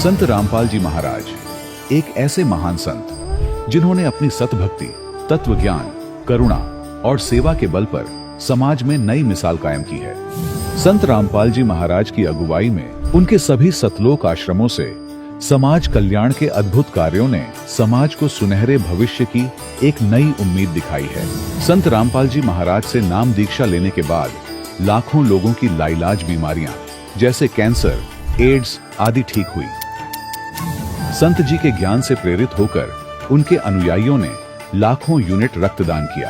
संत रामपाल जी महाराज एक ऐसे महान संत जिन्होंने अपनी सतभक्ति, तत्व ज्ञान, करुणा और सेवा के बल पर समाज में नई मिसाल कायम की है। संत रामपाल जी महाराज की अगुवाई में उनके सभी सतलोक आश्रमों से समाज कल्याण के अद्भुत कार्यों ने समाज को सुनहरे भविष्य की एक नई उम्मीद दिखाई है। संत रामपाल जी महाराज से नाम दीक्षा लेने के बाद लाखों लोगों की लाइलाज बीमारियां जैसे कैंसर, एड्स आदि ठीक हुई। संत जी के ज्ञान से प्रेरित होकर उनके अनुयायियों ने लाखों यूनिट रक्तदान किया।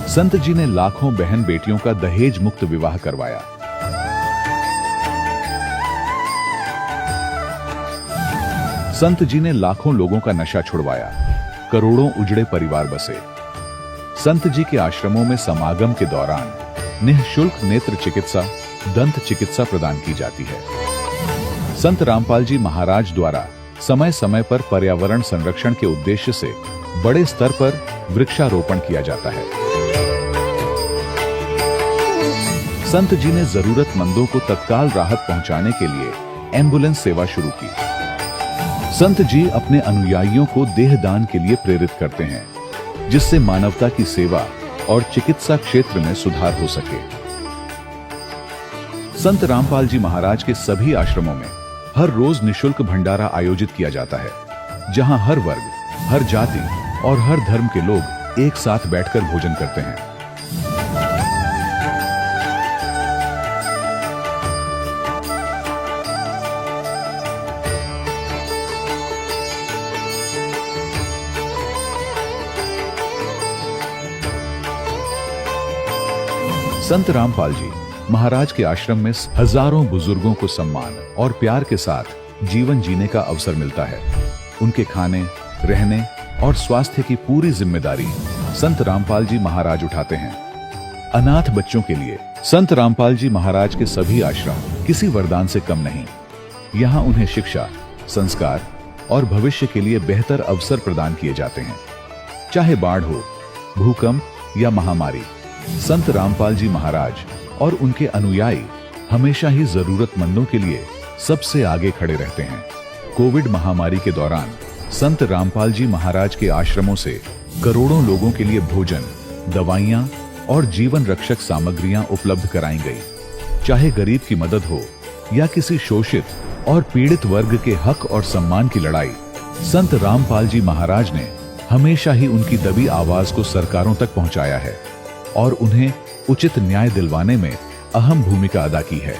संत जी ने लाखों बहन बेटियों का दहेज मुक्त विवाह करवाया। संत जी ने लाखों लोगों का नशा छुड़वाया, करोड़ों उजड़े परिवार बसे। संत जी के आश्रमों में समागम के दौरान निःशुल्क नेत्र चिकित्सा, दंत चिकित्सा प्रदान की जाती है। संत रामपाल जी महाराज द्वारा समय समय पर पर्यावरण संरक्षण के उद्देश्य से बड़े स्तर पर वृक्षारोपण किया जाता है। संत जी ने जरूरतमंदों को तत्काल राहत पहुंचाने के लिए एम्बुलेंस सेवा शुरू की। संत जी अपने अनुयायियों को देहदान के लिए प्रेरित करते हैं, जिससे मानवता की सेवा और चिकित्सा क्षेत्र में सुधार हो सके। संत रामपाल जी महाराज के सभी आश्रमों में हर रोज निःशुल्क भंडारा आयोजित किया जाता है, जहां हर वर्ग, हर जाति और हर धर्म के लोग एक साथ बैठकर भोजन करते हैं। संत रामपाल जी महाराज के आश्रम में हजारों बुजुर्गों को सम्मान और प्यार के साथ जीवन जीने का अवसर मिलता है। उनके खाने, रहने और स्वास्थ्य की पूरी जिम्मेदारी संत रामपाल जी महाराज उठाते हैं। अनाथ बच्चों के लिए संत रामपाल जी महाराज के सभी आश्रम किसी वरदान से कम नहीं। यहाँ उन्हें शिक्षा, संस्कार और भविष्य के लिए बेहतर अवसर प्रदान किए जाते हैं। चाहे बाढ़ हो, भूकंप या महामारी, संत रामपाल जी महाराज और उनके अनुयायी हमेशा ही जरूरतमंदों के लिए सबसे आगे खड़े रहते हैं। कोविड महामारी के दौरान संत रामपाल जी महाराज के आश्रमों से करोड़ों लोगों के लिए भोजन, दवाइयां और जीवन रक्षक सामग्रियां उपलब्ध कराई गई। चाहे गरीब की मदद हो या किसी शोषित और पीड़ित वर्ग के हक और सम्मान की लड़ाई, संत रामपाल जी महाराज ने हमेशा ही उनकी दबी आवाज को सरकारों तक पहुंचाया है और उन्हें उचित न्याय दिलवाने में अहम भूमिका अदा की है।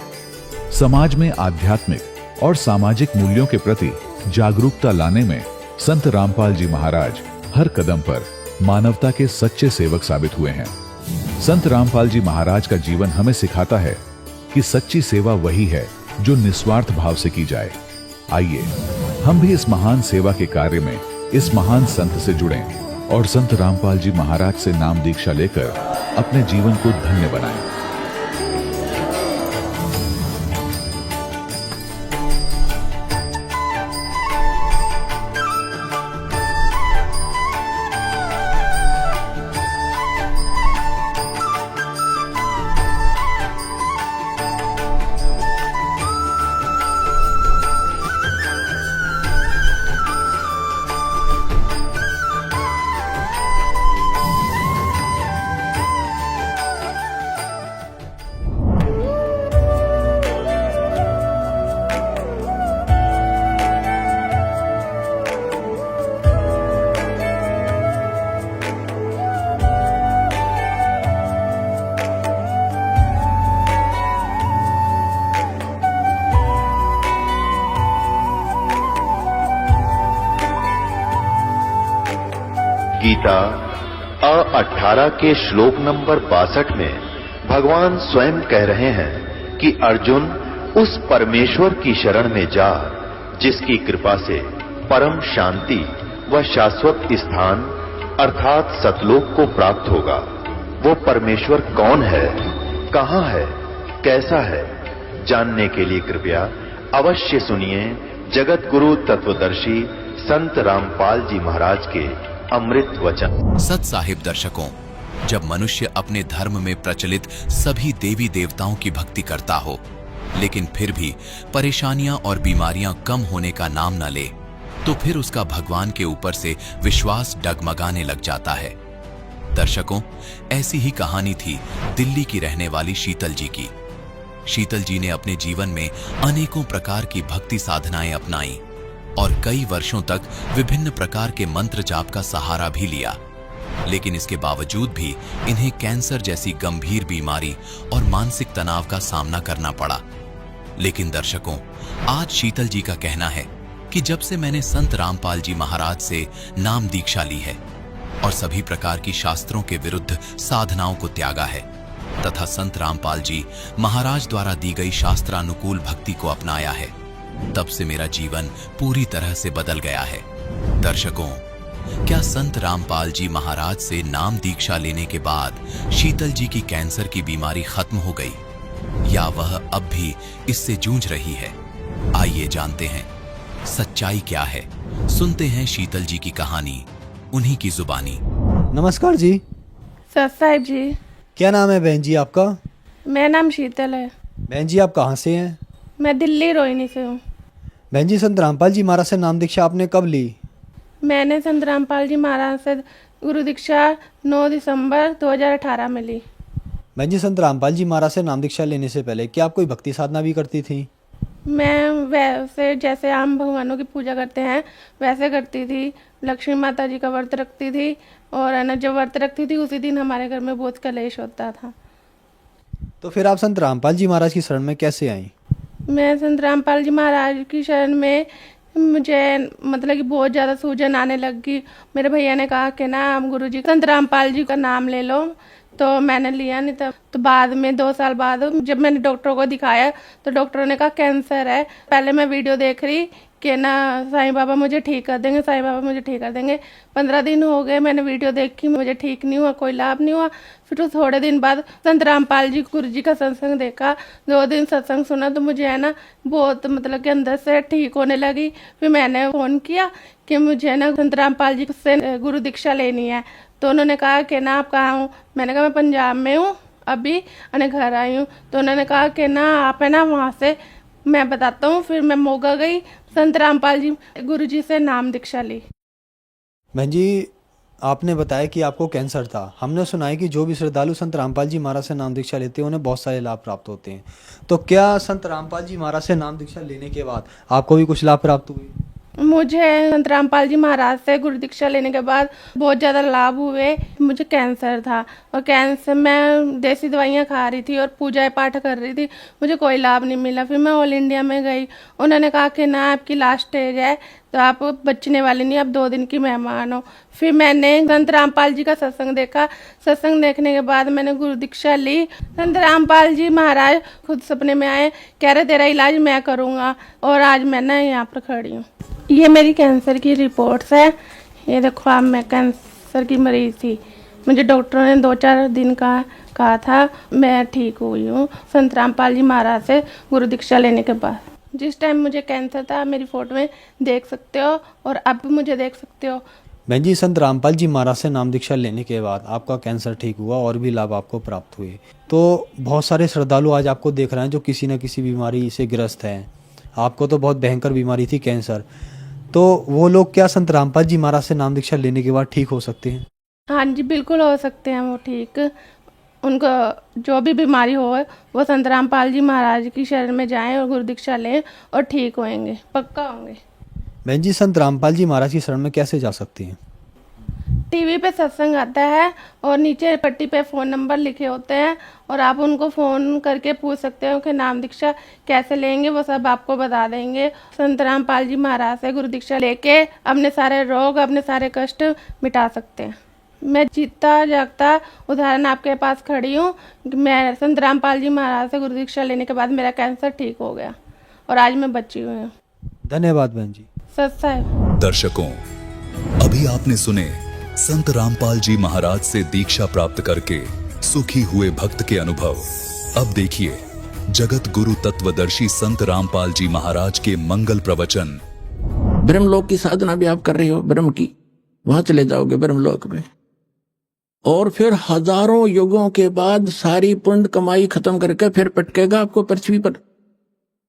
समाज में आध्यात्मिक और सामाजिक मूल्यों के प्रति जागरूकता लाने में संत रामपाल जी महाराज हर कदम पर मानवता के सच्चे सेवक साबित हुए हैं। संत रामपाल जी महाराज का जीवन हमें सिखाता है कि सच्ची सेवा वही है जो निस्वार्थ भाव से की जाए। आइए हम भी इस महान सेवा के कार्य में इस महान संत से जुड़ें और संत रामपाल जी महाराज से नाम दीक्षा लेकर अपने जीवन को धन्य बनाएं। गीता 18 के श्लोक नंबर 62 में भगवान स्वयं कह रहे हैं कि अर्जुन उस परमेश्वर की शरण में जा जिसकी कृपा से परम शांति व शाश्वत स्थान अर्थात सतलोक को प्राप्त होगा। वो परमेश्वर कौन है, कहां है, कैसा है, जानने के लिए कृपया अवश्य सुनिए जगत गुरु तत्वदर्शी संत रामपाल जी महाराज के अमृत वचन। सत साहिब दर्शकों, जब मनुष्य अपने धर्म में प्रचलित सभी देवी देवताओं की भक्ति करता हो लेकिन फिर भी परेशानियां और बीमारियां कम होने का नाम न ले तो फिर उसका भगवान के ऊपर से विश्वास डगमगाने लग जाता है। दर्शकों, ऐसी ही कहानी थी दिल्ली की रहने वाली शीतल जी की। शीतल जी ने अपने जीवन में अनेकों प्रकार की भक्ति साधनाएं अपनाई और कई वर्षों तक विभिन्न प्रकार के मंत्र जाप का सहारा भी लिया, लेकिन इसके बावजूद भी इन्हें कैंसर जैसी गंभीर बीमारी और मानसिक तनाव का सामना करना पड़ा। लेकिन दर्शकों, आज शीतल जी का कहना है कि जब से मैंने संत रामपाल जी महाराज से नाम दीक्षा ली है और सभी प्रकार की शास्त्रों के विरुद्ध साधनाओं को त्यागा है तथा संत रामपाल जी महाराज द्वारा दी गई शास्त्रानुकूल भक्ति को अपनाया है, तब से मेरा जीवन पूरी तरह से बदल गया है। दर्शकों, क्या संत रामपाल जी महाराज से नाम दीक्षा लेने के बाद शीतल जी की कैंसर की बीमारी खत्म हो गई या वह अब भी इससे जूझ रही है? आइए जानते हैं सच्चाई क्या है। सुनते हैं शीतल जी की कहानी उन्हीं की जुबानी। नमस्कार जी। सत साहिब जी। क्या नाम है बहन जी आपका? मेरा नाम शीतल है। बहन जी आप कहाँ से हैं? मैं दिल्ली रोहिणी से हूँ। बहन जी, संत रामपाल जी महाराज से नाम दीक्षा आपने कब ली? मैंने संत रामपाल जी महाराज से गुरु दीक्षा 9 दिसंबर 2018 में ली। बहन जी, संत रामपाल जी महाराज से नाम दीक्षा लेने से पहले क्या आप कोई भक्ति साधना भी करती थी? मैं वैसे जैसे आम भगवानों की पूजा करते हैं वैसे करती थी। लक्ष्मी माता जी का व्रत रखती थी और है ना, जब व्रत रखती थी उसी दिन हमारे घर में बहुत कलेश होता था। तो फिर आप संत रामपाल जी महाराज की शरण में कैसे आई? मैं संत रामपाल जी महाराज की शरण में मुझे मतलब कि बहुत ज़्यादा सूजन आने लगी। मेरे भैया ने कहा कि ना हम गुरु जी संत रामपाल जी का नाम ले लो, तो मैंने लिया नहीं था। तो बाद में 2 साल बाद जब मैंने डॉक्टर को दिखाया तो डॉक्टरों ने कहा कैंसर है। पहले मैं वीडियो देख रही कि ना साईं बाबा मुझे ठीक कर देंगे, साईं बाबा मुझे ठीक कर देंगे। 15 दिन हो गए मैंने वीडियो देखी, मुझे ठीक नहीं हुआ, कोई लाभ नहीं हुआ। फिर तो थोड़े दिन बाद संत रामपाल जी गुरु जी का सत्संग देखा, 2 दिन सत्संग सुना तो मुझे है ना बहुत मतलब कि अंदर से ठीक होने लगी। फिर मैंने फ़ोन किया कि मुझे ना संत रामपाल जी से गुरु दीक्षा लेनी है। तो उन्होंने कहा कि ना आप कहाँ हूँ? मैंने कहा मैं पंजाब में हूँ, अभी अने घर आई हूँ। तो उन्होंने कहा कि ना आप है ना वहाँ से मैं बताता हूँ। फिर मैं मोगा गई, संत रामपाल जी गुरु जी से नाम दीक्षा ली। बहन जी, आपने बताया कि आपको कैंसर था। हमने सुना है कि जो भी श्रद्धालु संत रामपाल जी महाराज से नाम दीक्षा लेते हैं उन्हें बहुत सारे लाभ प्राप्त होते हैं। तो क्या संत रामपाल जी महाराज से नाम दीक्षा लेने के बाद आपको भी कुछ लाभ प्राप्त हुए? मुझे संत रामपाल जी महाराज से गुरु दीक्षा लेने के बाद बहुत ज़्यादा लाभ हुए। मुझे कैंसर था और कैंसर मैं देसी दवाइयाँ खा रही थी और पूजा पाठ कर रही थी, मुझे कोई लाभ नहीं मिला। फिर मैं ऑल इंडिया में गई, उन्होंने कहा कि ना आपकी लास्ट स्टेज है तो आप बचने वाली नहीं, आप 2 दिन की मेहमान हो। फिर मैंने संत रामपाल जी का सत्संग देखा, सत्संग देखने के बाद मैंने गुरु दीक्षा ली। संत रामपाल जी महाराज खुद सपने में आए, कह रहे तेरा इलाज मैं करूँगा, और आज मैं ना यहाँ पर खड़ी हूँ। ये मेरी कैंसर की रिपोर्ट्स है। ये देखो आप, मैं कैंसर की मरीज थी, मुझे डॉक्टरों ने 2-4 दिन का कहा था, मैं ठीक हुई हूँ संत रामपाल जी महाराज से गुरु दीक्षा लेने के बाद। जिस टाइम मुझे कैंसर था मेरी फोटो में देख सकते हो और अब भी मुझे देख सकते हो। बहन जी, संत रामपाल जी महाराज से नाम दीक्षा लेने के बाद आपका कैंसर ठीक हुआ और भी लाभ आपको प्राप्त हुए। तो बहुत सारे श्रद्धालु आज आपको देख रहे हैं जो किसी न किसी बीमारी से ग्रस्त हैं। आपको तो बहुत भयंकर बीमारी थी कैंसर, तो वो लोग क्या संत रामपाल जी महाराज से नाम दीक्षा लेने के बाद ठीक हो सकते हैं? हाँ जी, बिल्कुल हो सकते हैं वो ठीक। उनको जो भी बीमारी हो वो संत रामपाल जी महाराज की शरण में जाएं और गुरु दीक्षा लें और ठीक होंगे, पक्का होंगे। बहन जी, संत रामपाल जी महाराज की शरण में कैसे जा सकती हैं? टीवी पे सत्संग आता है और नीचे पट्टी पे फ़ोन नंबर लिखे होते हैं और आप उनको फ़ोन करके पूछ सकते हो कि नाम दीक्षा कैसे लेंगे, वो सब आपको बता देंगे। संत रामपाल जी महाराज से गुरु दीक्षा लेके अपने सारे रोग, अपने सारे कष्ट मिटा सकते हैं। मैं जीता जागता उदाहरण आपके पास खड़ी हूँ। मैं संत रामपाल जी महाराज से गुरु दीक्षा लेने के बाद मेरा कैंसर ठीक हो गया और आज मैं बची हुई हूँ। धन्यवाद बहन जी। सच साहब। दर्शकों, अभी आपने सुने संत रामपाल जी महाराज से दीक्षा प्राप्त करके सुखी हुए भक्त के अनुभव। अब देखिए जगत गुरु तत्वदर्शी संत रामपाल जी महाराज के मंगल प्रवचन। ब्रह्मलोक की साधना भी आप कर रहे हो, ब्रह्म की, वहां चले जाओगे ब्रह्मलोक में, और फिर हजारों युगों के बाद सारी पुण्य कमाई खत्म करके फिर पटकेगा आपको पृथ्वी पर।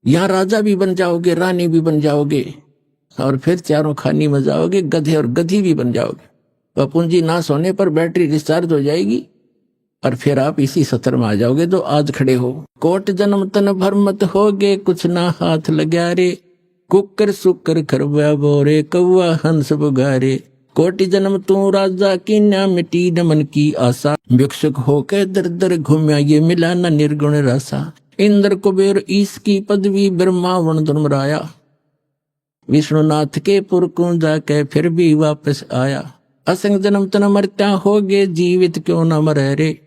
यहाँ राजा भी बन जाओगे, रानी भी बन जाओगे, और फिर चारों खानी में जाओगे, गधे और गधी भी बन जाओगे। वह पूंजी नाश होने पर बैटरी डिस्चार्ज हो जाएगी और फिर आप इसी सत्र में आ जाओगे जो आज खड़े हो। कोट जन्म तन भर मत होगे, कुछ ना हाथ लग्या रे, कुकर सुकर खरवा बोरे, कौआ हंस बुगारे। कोटि जन्म तू राजा की ना मिटी न मन की आशा, भिक्षुक होके दर दर घूमया ये मिला न निर्गुण रासा। इंद्र कुबेर ईश की पदवी, ब्रह्मा वन धर्मराया, विष्णुनाथ के पुर को जाके फिर भी वापस आया। असंग जन्म तन मरत्या होगे, जीवित क्यों न मरे रे,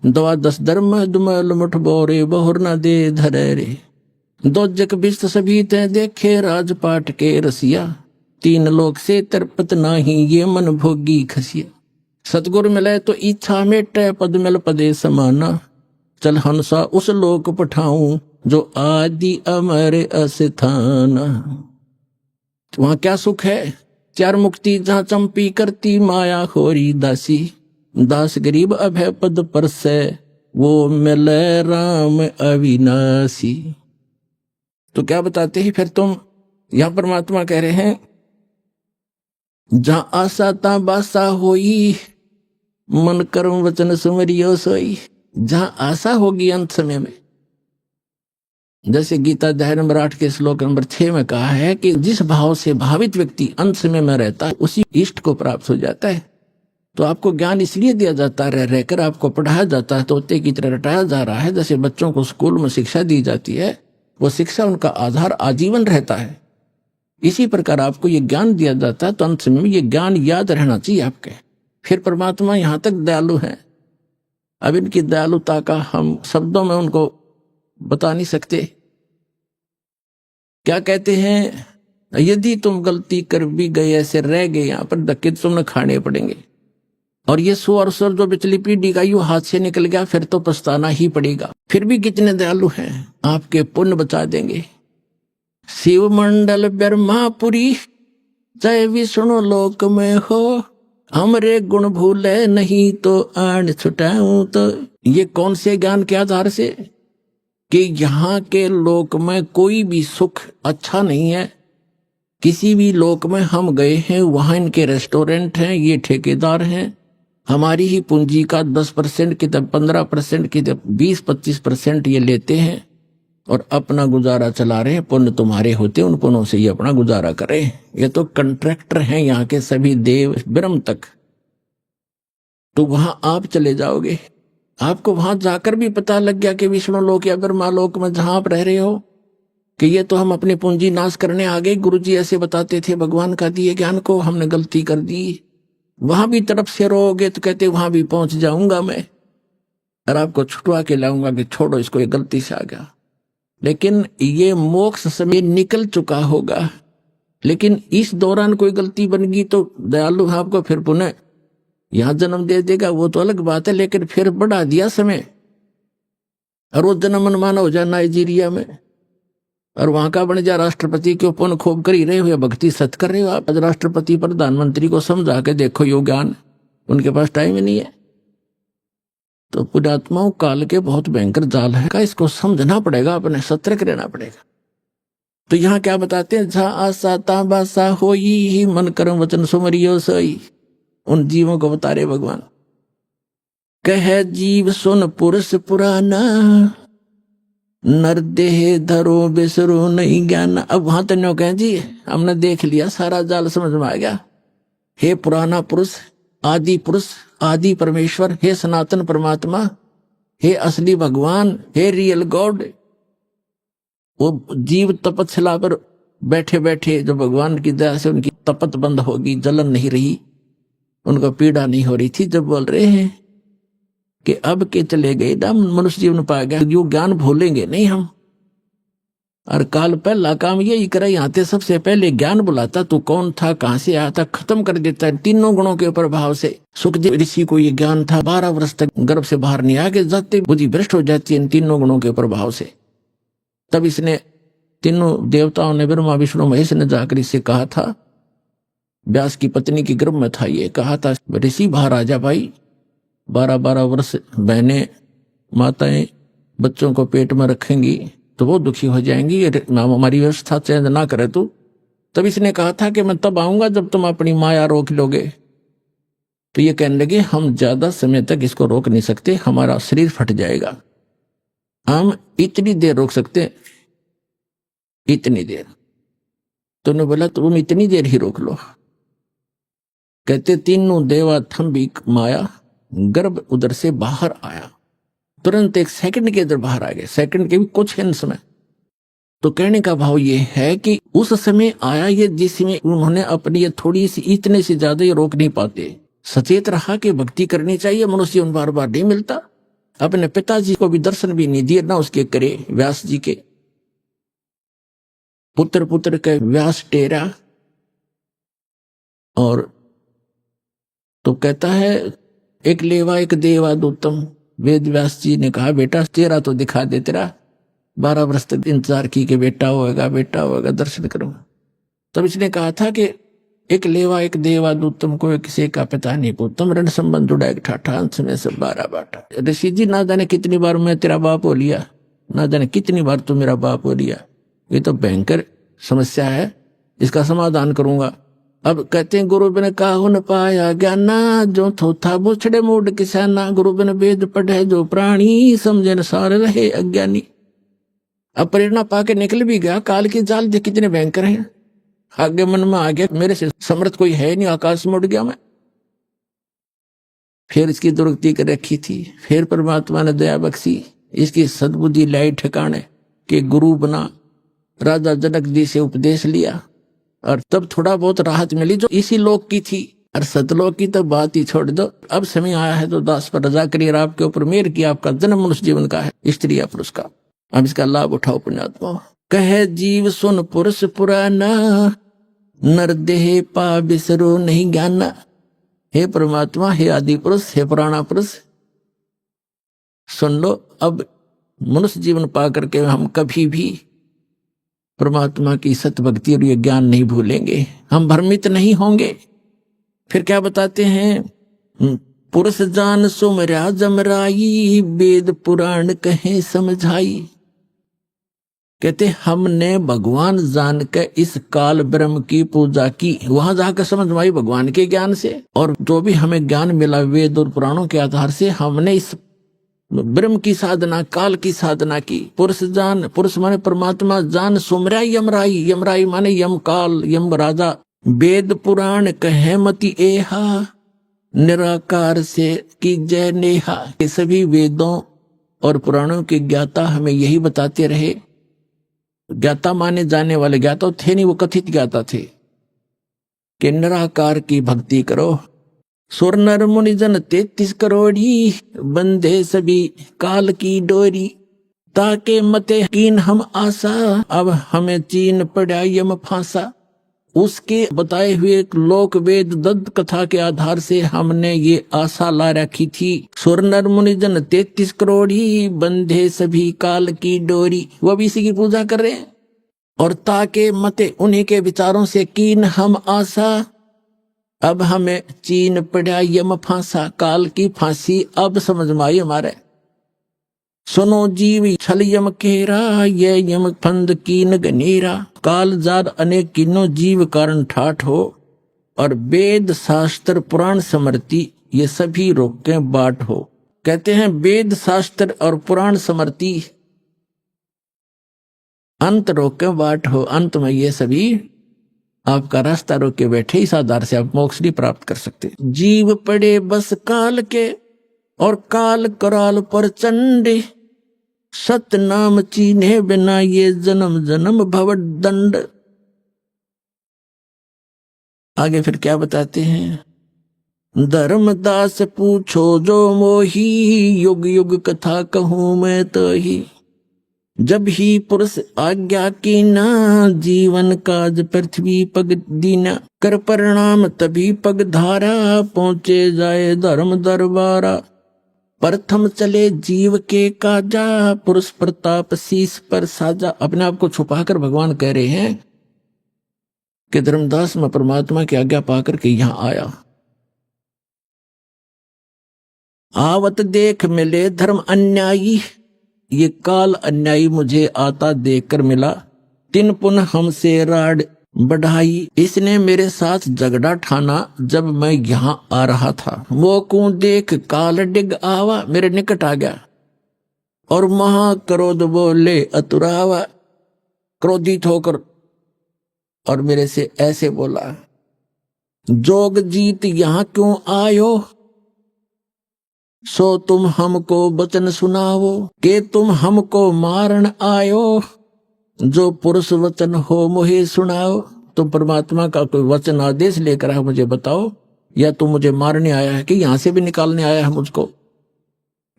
द्वादश धर्म दुमल मुठ बोरे, बहुर न दे धरे रे। दो जग बिस्त सभी ते देखे, राजपाट के रसिया, तीन लोक से तरपत नाही, ये मन भोगी खसिया। सतगुर मिले तो इच्छा मेटे, पद मिल पदे समाना, चल हंसा उस लोक पठाऊं, जो आदि अमर अस्थाना। वहां क्या सुख है, चार मुक्ति जहां चंपी करती, माया खोरी दासी, दास गरीब अभय पद पर से, वो मिले राम अविनाशी। तो क्या बताते हैं फिर तुम, यहां परमात्मा कह रहे हैं जहां आशा ता बासा होई, मन कर्म वचन सुमरियो सोई। जहां आशा होगी अंत समय में, जैसे गीता अध्याय नंबर 8 के श्लोक नंबर 6 में कहा है कि जिस भाव से भावित व्यक्ति अंत समय में रहता है, उसी इष्ट को प्राप्त हो जाता है। तो आपको ज्ञान इसलिए दिया जाता है, रह रहकर आपको पढ़ाया जाता है, तोते की तरह रटाया जा रहा है। जैसे बच्चों को स्कूल में शिक्षा दी जाती है, वो शिक्षा उनका आधार आजीवन रहता है। इसी प्रकार आपको ये ज्ञान दिया जाता है, तो अंत समय में ये ज्ञान याद रहना चाहिए आपके। फिर परमात्मा यहां तक दयालु है, अब इनकी दयालुता का हम शब्दों में उनको बता नहीं सकते। क्या कहते हैं, यदि तुम गलती कर भी गए, ऐसे रह गए, यहां पर धक्के तुमने खाने पड़ेंगे, और ये 100 और 100 जो पिछली पीढ़ी का यूं हाथ से निकल गया, फिर तो पछताना ही पड़ेगा। फिर भी कितने दयालु हैं, आपके पुण्य बचा देंगे। शिव मंडल ब्रह्मापुरी, जय विष्णु लोक में हो, हमरे गुण भूले नहीं तो आन छुटाऊं। तो ये कौन से ज्ञान के आधार से, कि यहाँ के लोक में कोई भी सुख अच्छा नहीं है। किसी भी लोक में हम गए हैं, वहां इनके रेस्टोरेंट हैं, ये ठेकेदार हैं, हमारी ही पूंजी का 10% की, 15% की, 20-25% ये लेते हैं और अपना गुजारा चला रहे हैं। पुण्य तुम्हारे होते, उन पुण्यों से ये अपना गुजारा करें। ये तो कंट्रैक्टर हैं यहाँ के सभी देव ब्रह्म तक। तो वहां आप चले जाओगे, आपको वहां जाकर भी पता लग गया कि विष्णु लोक या ब्रह्मा लोक में जहां आप रह रहे हो, कि ये तो हम अपनी पूंजी नाश करने आ गए। गुरुजी ऐसे बताते थे, भगवान का दिए ज्ञान को हमने गलती कर दी। वहां भी तरफ से रोगे तो कहते वहां भी पहुंच जाऊंगा मैं, और आपको छुटवा के लाऊंगा कि छोड़ो इसको, ये गलती से आ गया। लेकिन ये मोक्ष समय निकल चुका होगा, लेकिन इस दौरान कोई गलती बन गई तो दयालु आपको फिर पुनः यहां जन्म दे देगा, वो तो अलग बात है। लेकिन फिर बढ़ा दिया समय, और वो जन्म मनमाना हो जाए नाइजीरिया में, और वहां का बन जा राष्ट्रपति के पुण्य खूब कर ही रहे हो या भक्ति सत कर रहे हो आप। राष्ट्रपति प्रधानमंत्री को समझा के देखो, यो ज्ञान उनके पास टाइम ही नहीं है। तो पुण्यात्माओं काल के बहुत भयंकर जाल है का, इसको समझना पड़ेगा, अपने सतर्क रहना पड़ेगा। तो यहाँ क्या बताते हैं, जहां आशा ता बासा होई ही, मन कर्म वचन सुमरियो सोई। उन जीवों को बता रहे भगवान, कह जीव सुन पुरुष पुराना, नर देह धरो बिसरो नहीं ज्ञान। अब वहां तो कहें जी हमने देख लिया, सारा जाल समझ में आ गया। हे पुराना पुरुष, आदि पुरुष, आदि परमेश्वर, हे सनातन परमात्मा, हे असली भगवान, हे रियल गॉड। वो जीव तपस्या पर बैठे बैठे जो भगवान की दया से उनकी तपत बंद होगी, जलन नहीं रही, उनको पीड़ा नहीं हो रही थी, जब बोल रहे हैं कि अब के चले गए दम मनुष्य जीवन पा गया, जो ज्ञान भूलेंगे नहीं हम। और काल पहला काम यही करे, यहाँ थे सबसे पहले ज्ञान बुलाता, तू कौन था, कहां से आया था, खत्म कर देता है तीनों गुणों के प्रभाव से। सुखदेव ऋषि को ये ज्ञान था, 12 वर्ष तक गर्भ से बाहर नहीं आके जाते बुद्धि भ्रष्ट हो जाती है इन तीनों गुणों के प्रभाव से। तब इसने तीनों देवताओं ने, ब्रह्मा विष्णु महेश ने जाकर इससे कहा था, व्यास की पत्नी की गर्भ में था, ये कहा था ऋषि बाहर आ जा भाई। 12-12 वर्ष बहनें माताएं बच्चों को पेट में रखेंगी, तो वो दुखी हो जाएंगी, हमारी व्यवस्था चेंज ना करे तो। तब इसने कहा था कि मैं तब आऊंगा जब तुम अपनी माया रोक लोगे। तो ये कहने लगे हम ज्यादा समय तक इसको रोक नहीं सकते, हमारा शरीर फट जाएगा, हम इतनी देर रोक सकते हैं, इतनी देर। तो उन्होंने बोला तुम इतनी देर ही रोक लो। कहते तीनों देवा थम्बी माया, गर्भ उधर से बाहर आया, तुरंत 1 सेकंड के अंदर बाहर आ गए, सेकंड के भी कुछ है समय। तो कहने का भाव ये है कि उस समय आया ये जिसमें उन्होंने अपनी ये थोड़ी सी, इतने से ज्यादा ये रोक नहीं पाते। सचेत रहा कि भक्ति करनी चाहिए, मनुष्य उन बार बार नहीं मिलता। अपने पिताजी को भी दर्शन भी नहीं दिए ना उसके करे, व्यास जी के पुत्र पुत्र के व्यास टेरा। और तो कहता है एक लेवा एक देवा दूतम। वेद व्यास जी ने कहा बेटा तेरा तो दिखा दे, तेरा 12 वर्ष तक इंतजार की कि बेटा होएगा बेटा होएगा, दर्शन करूं। तब इसने कहा था कि एक लेवा एक देवा दूतम को किसी का पिता नहीं पूतम, रण संबंध जुड़ा एक ठाठा, अंश में सब 12 बाटा। ऋषि जी ना जाने कितनी बार मैं तेरा बाप हो लिया, ना जाने कितनी बार तू मेरा बाप हो लिया, ये तो भयंकर समस्या है, इसका समाधान करूंगा। अब कहते हैं गुरु बिन काहु न पाया ज्ञाना, जो थोथा बुछड़े मूड किसाना, गुरु बिन वेद पढ़े जो प्राणी, समझे न सार रहे अज्ञानी। अब प्रेरणा पाके निकल भी गया, काल की जाल जो कितने भयंकर हैं, आगे मन में आ गया मेरे से समर्थ कोई है नहीं, आकाश में उड़ गया मैं। फिर इसकी दुर्गति कर रखी थी, फिर परमात्मा ने दया बख्शी, इसकी सद्बुद्धि लाई ठिकाने के गुरु बना, राजा जनक जी से उपदेश लिया, और तब थोड़ा बहुत राहत मिली जो इसी लोक की थी। और सतलोक की तो बात ही छोड़ दो। अब समय आया है तो दास पर रजा करिए, आपके ऊपर मेहर किया, आपका जन्म मनुष्य जीवन का है, स्त्री या पुरुष का। अब इसका लाभ उठाओ पुण्यात्मा। कहे जीव सुन पुरुष पुराना, नर देह पा बिसरो नहीं ज्ञाना। हे परमात्मा, हे आदि पुरुष, हे पुराना पुरुष, सुन लो, अब मनुष्य जीवन पा करके हम कभी भी परमात्मा की सत भक्ति और ये ज्ञान नहीं भूलेंगे, हम भ्रमित नहीं होंगे। फिर क्या बताते हैं, पुरुष जान सुमरा जमराई, वेद पुराण कहे समझाई। कहते हमने भगवान जान के इस काल ब्रह्म की पूजा की, वहां जाकर समझ में आई भगवान के ज्ञान से, और जो भी हमें ज्ञान मिला वेद और पुराणों के आधार से, हमने इस ब्रह्म की साधना, काल की साधना की। पुरुष जान, पुरुष माने परमात्मा, जान सुमराई यमराई, यमराई माने यम काल, यम राजा। वेद पुराण कहे मति एहा, निराकार से की जय नेहा। ये सभी वेदों और पुराणों के ज्ञाता हमें यही बताते रहे, ज्ञाता माने जाने वाले, ज्ञाता थे नहीं, वो कथित ज्ञाता थे, कि निराकार की भक्ति करो। सुर नर मुनि जन 33 करोड़ी, बंधे सभी काल की डोरी। ताके मते कीन हम आशा, अब हमें चीन पड़ा यम फांसा। उसके बताए हुए लोक वेद दत्त कथा के आधार से हमने ये आशा ला रखी थी। सुर नर मुनि जन 33 करोड़ी, बंधे सभी काल की डोरी। वो भी इसी की पूजा कर रहे हैं। और ताके मते, उन्हीं के विचारों से कीन हम आशा, अब हमें चीन पड़ा यम फांसा, काल की फांसी अब समझ में आई हमारे। सुनो जीव छल यम केरा, ये यम फंद कीन गनेरा। काल जार अनेक किन्नो, जीव कारण ठाठ हो। और वेद शास्त्र पुराण समृति, ये सभी रोके बाट हो। कहते हैं वेद शास्त्र और पुराण समृति अंत रोके बाट हो, अंत में ये सभी आपका रास्ता रोक के बैठे, इस आधार से आप मोक्ष नहीं प्राप्त कर सकते। जीव पड़े बस काल के, और काल कराल पर चंडे। सत नाम चीन्हे बिना ये जन्म जन्म भव दंड। आगे फिर क्या बताते हैं, धर्मदास पूछो जो मोही, युग युग कथा कहूं मैं तो ही। जब ही पुरुष आज्ञा की ना, जीवन काज पृथ्वी पग दीना। कर परिणाम तभी पग धारा, पहुंचे जाए धर्म दरबारा। प्रथम चले जीव के काजा, पुरुष प्रताप शीस पर साजा। अपने आप को छुपाकर भगवान कह रहे हैं कि धर्मदास में परमात्मा की आज्ञा पाकर के यहां आया। आवत देख मिले धर्म अन्यायी, ये काल अन्यायी मुझे आता देखकर मिला, तिन पुनः हमसे राड बढ़ाई। इसने मेरे साथ झगड़ा ठाना जब मैं यहाँ आ रहा था। वो को देख काल डिग आवा, मेरे निकट आ गया और महा क्रोध बोले अतुरावा, क्रोधित होकर और मेरे से ऐसे बोला, जोग जीत यहाँ क्यों आयो, सो तुम हमको वचन सुनाओ, के तुम हमको मारन आयो, जो पुरुष वचन हो मुझे सुनाओ। तुम परमात्मा का कोई वचन आदेश लेकर आए मुझे बताओ, या तुम मुझे मारने आया है कि यहां से भी निकालने आया है मुझको।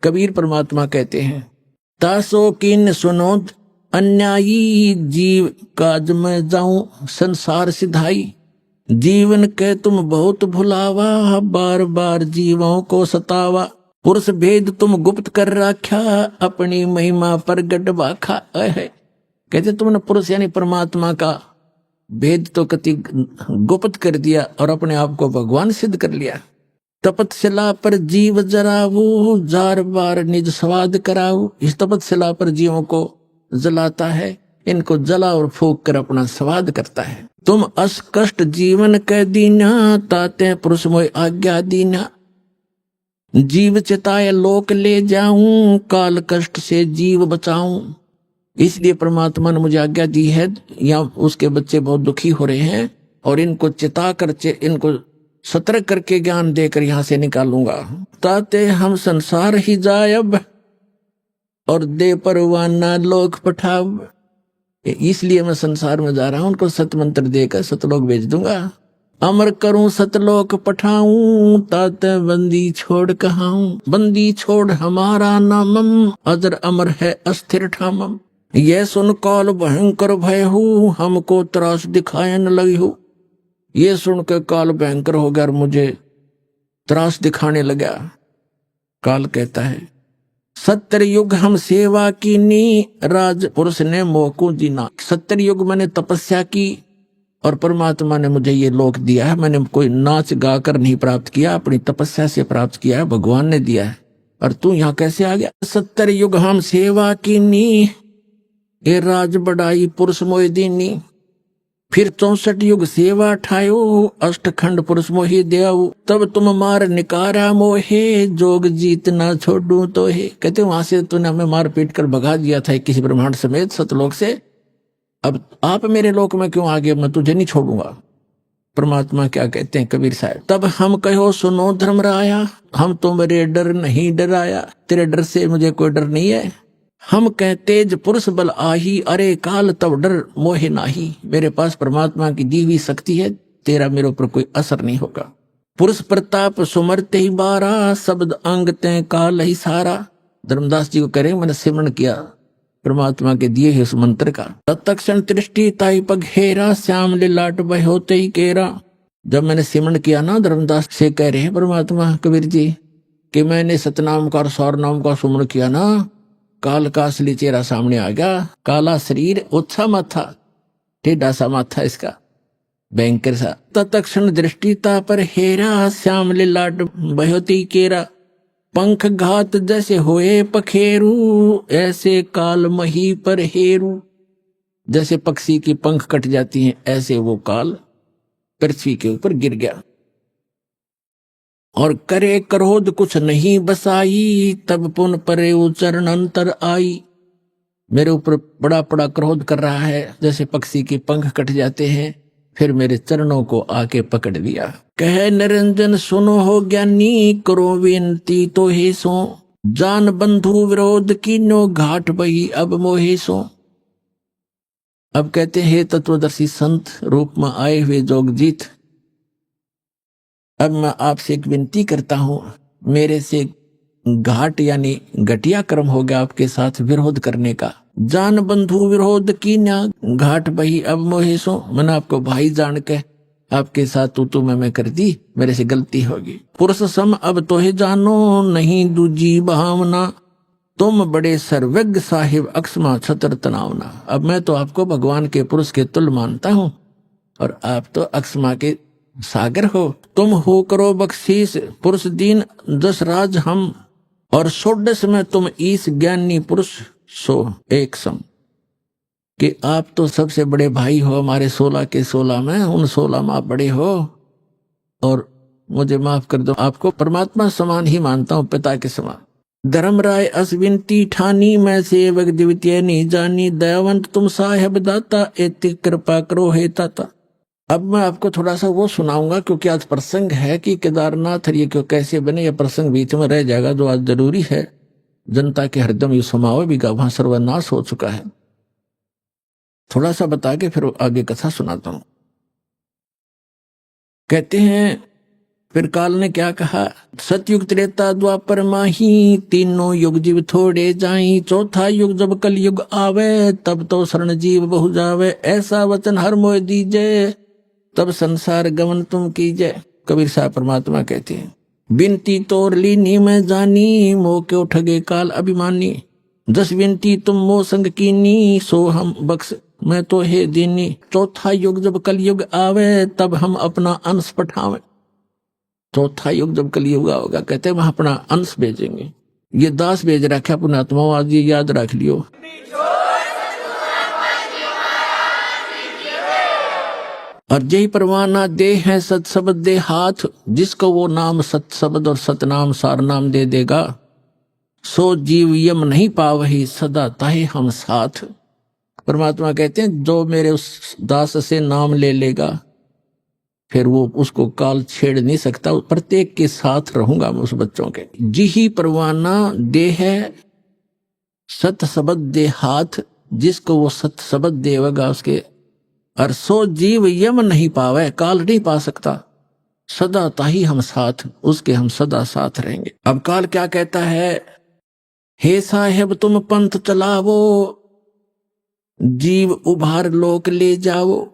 कबीर परमात्मा कहते हैं, तासो किन सुनोद अन्यायी जीव काज में जाऊं संसार सिधाई, जीवन के तुम बहुत भुलावा, बार बार जीवों को सतावा, पुरुष भेद तुम गुप्त कर रखा, अपनी महिमा प्रगट बाखा। कहते तुमने पुरुष यानी परमात्मा का भेद तो कति गुप्त कर दिया और अपने आप को भगवान सिद्ध कर लिया। तपतशिला पर जीव जराऊ, जार बार निज स्वाद कराऊ। इस तपतशिला पर जीवों को जलाता है, इनको जला और फूक कर अपना स्वाद करता है। तुम अस कष्ट जीवन कह दीना, ताते पुरुष मोय आज्ञा दीना, जीव चिताए लोक ले जाऊं, काल कष्ट से जीव बचाऊं। इसलिए परमात्मा ने मुझे आज्ञा दी है, या उसके बच्चे बहुत दुखी हो रहे हैं और इनको चिता कर इनको सतर्क करके ज्ञान देकर यहां से निकालूंगा, ताते हम संसार ही जायब और दे परवाना लोक पठाव। इसलिए मैं संसार में जा रहा हूं, उनको सत मंत्र देकर सतलोक भेज दूंगा। अमर करूं सतलोक पठाऊं, ताते बंदी छोड़ कहाऊं, बंदी छोड़ हमारा नामम, अजर अमर है अस्थिर ठामम। यह सुन काल भयंकर भय हूँ, हमको त्रास दिखाए न लगी हूँ। ये सुन के काल भयंकर हो गया और मुझे त्रास दिखाने लगा। काल कहता है, सत्तर युग हम सेवा की नी, राज पुरुष ने मोको जीना। 70 युग मैंने तपस्या की और परमात्मा ने मुझे ये लोक दिया है। मैंने कोई नाच गा कर नहीं प्राप्त किया, अपनी तपस्या से प्राप्त किया है, भगवान ने दिया है। और तू यहाँ कैसे आ गया? 70 युग हम सेवा की नी, ए राज बढ़ाई पुरुष मोहि दीनी। फिर 64 युग सेवा ठायो, अष्टखंड पुरुष मोहि देऊ। तब तुम मार निकारा मोहे, जोग जीत ना छोड़ू तो हे। कहते वहां से तूने हमें मार पीट कर भगा दिया था किसी ब्रह्मांड समेत सतलोक से, अब आप मेरे लोक में क्यों आ गए? मैं तुझे नहीं छोड़ूंगा। परमात्मा क्या कहते हैं कबीर साहब, तब हम कहो सुनो धर्मराया, हम तुम्हारे डर नहीं डराया। तेरे डर से मुझे कोई डर नहीं है। हम कह तेज पुरुष बल आही, अरे काल तब डर मोहे नाही। मेरे पास परमात्मा की दी हुई शक्ति है, तेरा मेरे ऊपर कोई असर नहीं होगा। पुरुष प्रताप सुमरते ही बारा, शब्द अंग ते काल ही सारा। धर्मदास जी को कह रहे मैंने सिमरण किया परमात्मा के दिए है उस मंत्र का। तत्क्षण दृष्टि ताई पग हेरा, श्याम लाट बह होते ही केरा। जब मैंने सिमरण किया ना, धर्मदास से कह रहे हैं परमात्मा कबीर जी कि मैंने सतनाम का और सौर नाम का सुमरण किया ना, काल का असली चेहरा सामने आ गया। काला शरीर, ओछा माथा, टेढ़ा सा माथा इसका, भयंकर सा। तत्क्षण दृष्टिता पर हेरा, श्याम लाट बहोती केरा। पंख घात जैसे होए पखेरू, ऐसे काल मही पर हेरू। जैसे पक्षी की पंख कट जाती हैं, ऐसे वो काल पृथ्वी के ऊपर गिर गया। और करे क्रोध कुछ नहीं बसाई, तब पुन परे चरण अंतर आई। मेरे ऊपर बड़ा बड़ा क्रोध कर रहा है, जैसे पक्षी के पंख कट जाते हैं, फिर मेरे चरणों को आके पकड़ लिया। कहे निरंजन सुनो हो ज्ञानी, करो विनती तो हे सो। जान बंधु विरोध की नो, घाट बही अब मोहे सो। अब कहते हैं तत्वदर्शी संत रूप में आए हुए जोगजीत, अब मैं आपसे एक विनती करता हूं। मेरे से घाट यानी घटिया कर्म हो गया आपके साथ विरोध करने का। जान बंधु विरोध की ना, घाट बही अब मोहे सो। मैंने आपको भाई जान के आपके साथ तू मैं कर दी, मेरे से गलती होगी। पुरुष सम अब तो ही जानो, नहीं दूजी भावना। तुम बड़े सर्वज्ञ साहिब, अक्षमा छतर तनावना। अब मैं तो आपको भगवान के पुरुष के तुल्य मानता हूं और आप तो अक्षमा के सागर हो। तुम हो करो बख्शीश, पुरुष दीन 10 राज हम। और 16 में तुम ईस ज्ञानी पुरुष सो एक सम, कि आप तो सबसे बड़े भाई हो, हमारे 16 के 16 में, उन 16 में आप बड़े हो, और मुझे माफ कर दो, आपको परमात्मा समान ही मानता हूं, पिता के समान। धर्मराय अश्विनती ठानी, मैं सेवक द्वितीय नहीं जानी, दयावंत तुम साहेब दाता, एति कृपा करो हे ताता। अब मैं आपको थोड़ा सा वो सुनाऊंगा, क्योंकि आज प्रसंग है कि केदारनाथ ये क्यों कैसे बने, यह प्रसंग बीच में रह जाएगा, जो आज जरूरी है। जनता के हरदम ये समावे भी का वहां सर्वनाश हो चुका है। थोड़ा सा बता के फिर आगे कथा सुनाता हूं। कहते हैं फिर काल ने क्या कहा, सतयुग त्रेता द्वापर माही, तीनों युग जीव थोड़े जाई, चौथा युग जब कल युग आवे, तब तो शरण जीव बहु जावे, ऐसा वचन हर मोह दीजे, तब संसार गमन तुम कीजे। कबीर साहब परमात्मा कहते हैं, बिनती तोर लीनी मैं जानी, मोह क्यों ठगे काल अभिमानी, दस बिनती तुम मोह संग कीनी, सो हम बख्श मैं तो हे दीनी, चौथा युग जब कल युग आवे, तब हम अपना अंश पठावे। चौथा युग जब कल युग होगा, कहते हैं वहां अपना अंश भेजेंगे। ये दास भेज रखा पुणात्मा, आज ये याद रख लियो। और जय परवाना दे है सत शब्द दे हाथ, जिसको वो नाम सत शब्द और सतनाम सार नाम दे देगा, सो जीव यम नहीं पावही, सदा ताहे हम साथ। परमात्मा कहते हैं जो मेरे उस दास से नाम ले लेगा, फिर वो उसको काल छेड़ नहीं सकता, प्रत्येक के साथ रहूंगा मैं उस बच्चों के। जी ही परवाना दे है सत शब्द दे हाथ, जिसको वो सत शब्द देगा उसके, और सो जीव यम नहीं पावे, काल नहीं पा सकता, सदा ताही हम साथ, उसके हम सदा साथ रहेंगे। अब काल क्या कहता है, हे साहेब तुम पंथ चलावो, जीव उभार लोक ले जाओ।